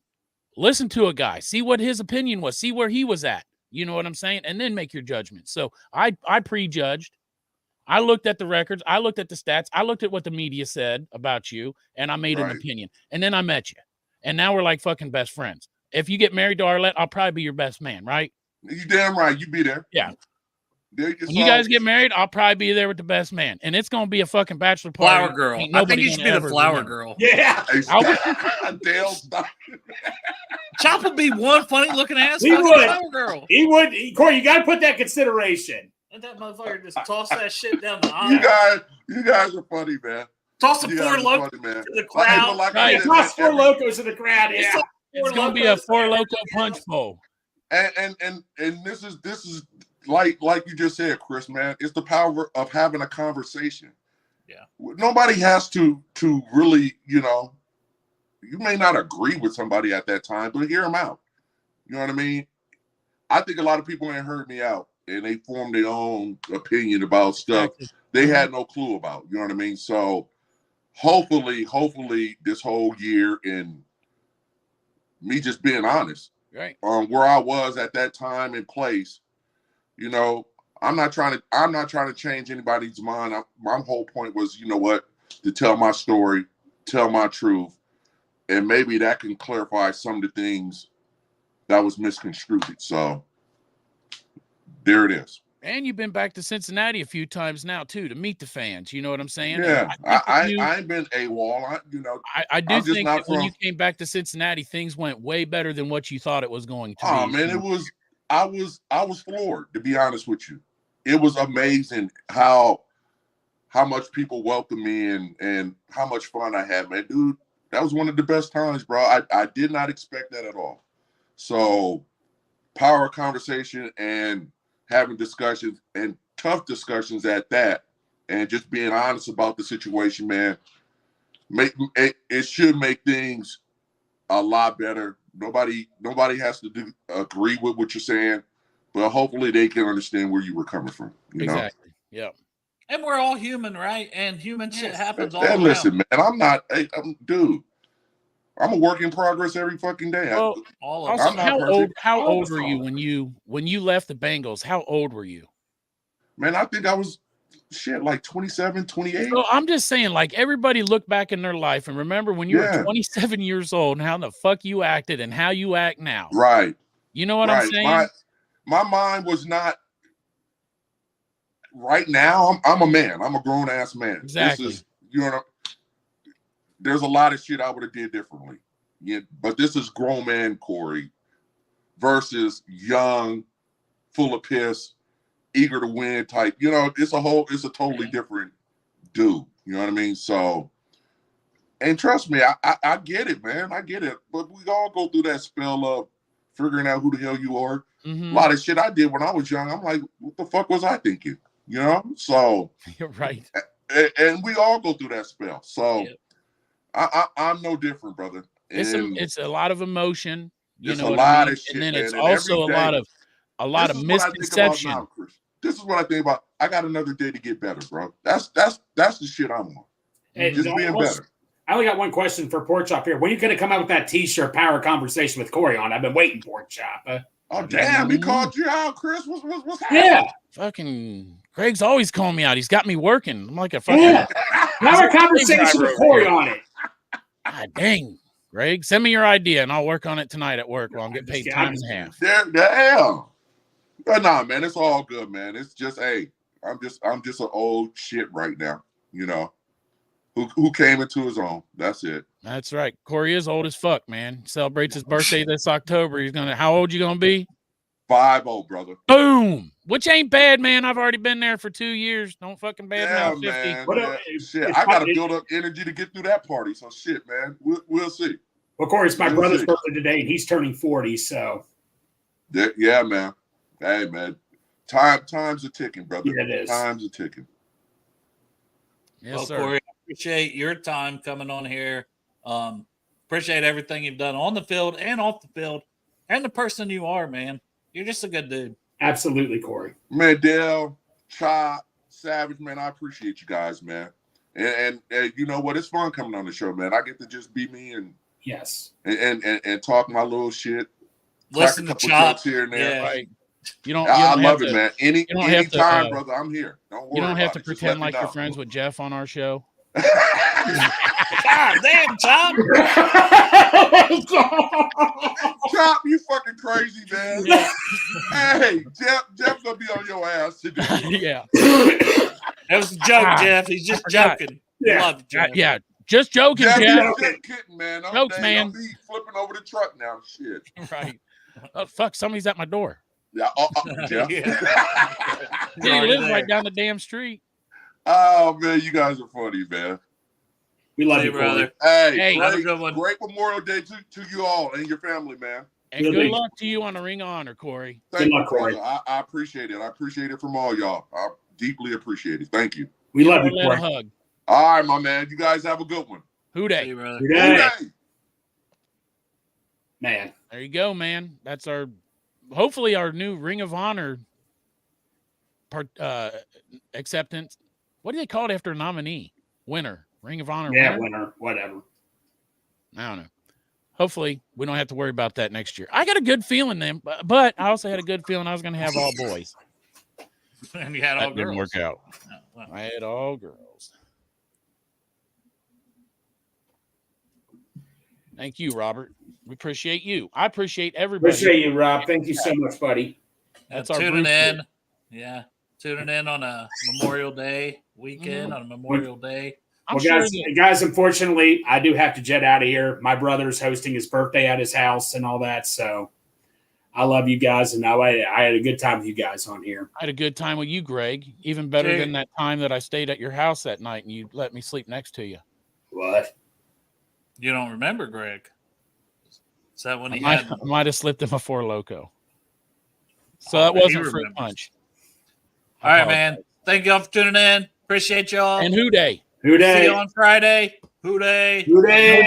Listen to a guy, see what his opinion was, see where he was at. You know what I'm saying? And then make your judgment. So I prejudged. I looked at the records. I looked at the stats. I looked at what the media said about you, and I made an opinion. And then I met you. And now we're like fucking best friends. If you get married to Arlette, I'll probably be your best man, right? You damn right. You be there. Yeah. When you guys get married, I'll probably be there with the best man. And it's going to be a fucking bachelor party. Flower girl. I think you should be the flower girl. Yeah. Dale, stop. Chop would be one funny looking ass He fucking would. flower girl. He would. Corey, you got to put that consideration. Let that motherfucker just toss that shit down the aisle. You guys are funny, man. Toss the Four Locos to the crowd. Toss Four Locos to the crowd. Yeah. It's going to be a Four Loco punch bowl. And this is like you just said, Chris, man. It's the power of having a conversation. Yeah. Nobody has to really, you know. You may not agree with somebody at that time, but hear them out. You know what I mean? I think a lot of people ain't heard me out, and they formed their own opinion about stuff they had no clue about. You know what I mean? So hopefully this whole year and me just being honest right on where I was at that time and place, you know, I'm not trying to change anybody's mind. My whole point was, you know what, to tell my story, tell my truth, and maybe that can clarify some of the things that was misconstrued. So there it is. And you've been back to Cincinnati a few times now too to meet the fans. You know what I'm saying? Yeah, I ain't been AWOL. I do think that when you came back to Cincinnati, things went way better than what you thought it was going to be. Oh man, I was floored, to be honest with you. It was amazing how much people welcomed me and how much fun I had, man. Dude, that was one of the best times, bro. I did not expect that at all. So power of conversation and having discussions and tough discussions at that, and just being honest about the situation, man, it should make things a lot better. Nobody has to agree with what you're saying, but hopefully they can understand where you were coming from. You know? Exactly. Yeah. And we're all human, right? And human shit happens all And around. listen, man, dude. I'm a work in progress every fucking day. Well, all of also, us. how All old of us were you are. when you left the Bengals? How old were you? Man, I think I was like 27, 28. So I'm just saying, like, everybody look back in their life and remember when you were Yeah. 27 years old and how the fuck you acted and how you act now. Right. You know what I'm saying? My mind was not right now. I'm a man. I'm a grown ass man. Exactly. This is, you know, there's a lot of shit I would have did differently. Yeah, but this is grown man Corey versus young, full of piss, eager to win type. You know, it's a totally different dude. You know what I mean? So, and trust me, I get it, man. I get it. But we all go through that spell of figuring out who the hell you are. Mm-hmm. A lot of shit I did when I was young, I'm like, what the fuck was I thinking? You know? So You're right. And we all go through that spell. So Yep. I'm no different, brother. And It's a lot of emotion. You it's know a what lot I mean? of shit, And then man. it's And also every a lot day- of this is what I think misconception. about now, Chris. This is what I think about. I got another day to get better, bro. That's the shit I'm on. Hey, Just being better. I only got one question for Pork Chop here. When are you going to come out with that T-shirt Power Conversation with Corey on? I've been waiting, Pork Chop. Oh damn, he called you out, Chris. What's happening? Yeah. Fucking Greg's always calling me out. He's got me working. I'm like a fucking Power Conversation with Corey on it. God dang. Greg, send me your idea and I'll work on it tonight at work while I'm getting paid time and a half. Damn. But nah, man, it's all good, man. It's just, hey, I'm just an old shit right now, you know, who came into his own. That's it. That's right. Corey is old as fuck, man. Celebrates his birthday this October. How old you gonna be? 50, brother. Boom. Which ain't bad, man. I've already been there for 2 years. Don't fucking bad now 50. Man. What Yeah, shit. I gotta build up energy to get through that party. So shit, man. We'll see. Well, Corey, it's my We'll brother's see. birthday today, and he's turning 40. So Yeah, man. Hey, man. Time's a ticking, brother. Yeah, it is. Time's a ticking. Yes, Well, sir. Corey, I appreciate your time coming on here. Appreciate everything you've done on the field and off the field, and the person you are, man. You're just a good dude. absolutely, Corey. Man, Dale, Chop, Savage, man, I appreciate you guys, man. And you know what? It's fun coming on the show, man. I get to just be me and Yes. talk my little shit. Listen to crack a couple Chop. jokes here and there. Yeah. Right. You don't I have love to- it, man. you don't have to, Anytime, brother, I'm here. Don't worry. You don't have about to it. Just pretend let me like you're know. friends with Jeff on our show. God damn, Chop. Chop, you fucking crazy, man. Hey, Jeff gonna be on your ass today. Yeah. That was a joke, Jeff. He's just forgot. joking. Yeah. Love you, Jeff. Yeah. Just joking, Jeff, Jeff. just kidding, man. Jokes, man. I'll be flipping over the truck now. Shit. Right. Oh, fuck. Somebody's at my door. Yeah, Jeff. Yeah. He already lives there. right down the damn street. Oh man, you guys are funny, man. We love Hey, you, brother. Corey. Hey, Have a good one. great Memorial Day to you all and your family, man. And Really? good luck to you on the Ring of Honor, Corey. Thank Good you, luck, Corey. brother. I appreciate it. I appreciate it from all y'all. I deeply appreciate it. Thank you. We love you, Let a Corey. hug. All right, my man. You guys have a good one. Who Hey, day? brother. Good day. Hey. Man. There you go, man. That's hopefully our new Ring of Honor acceptance. What do they call it after a nominee? Winner. Ring of Honor Yeah, winner? winner. Whatever. I don't know. Hopefully we don't have to worry about that next year. I got a good feeling then, but I also had a good feeling I was going to have all boys. And you had all That didn't girls. work out. Oh, well. I had all girls. Thank you, Robert. We appreciate you. I appreciate everybody. Appreciate you, Rob. Thank you so much, buddy. That's Yeah, our tuning group in. here. Yeah. Tuning in on a Memorial Day weekend, on a Memorial Day. I'm Well, sure guys, that- guys, unfortunately, I do have to jet out of here. My brother's hosting his birthday at his house and all that. So I love you guys. And I had a good time with you guys on here. I had a good time with you, Greg. Even better Dude. than that time that I stayed at your house that night and you let me sleep next to you. What? You don't remember, Greg? Is that when I he might, had? I might have slipped him a Four Loco. So Oh, that he wasn't fruit remembers. punch. All right, man. Thank y'all for tuning in. Appreciate y'all. And who day? Who See day? you on Friday. Who day? Who day?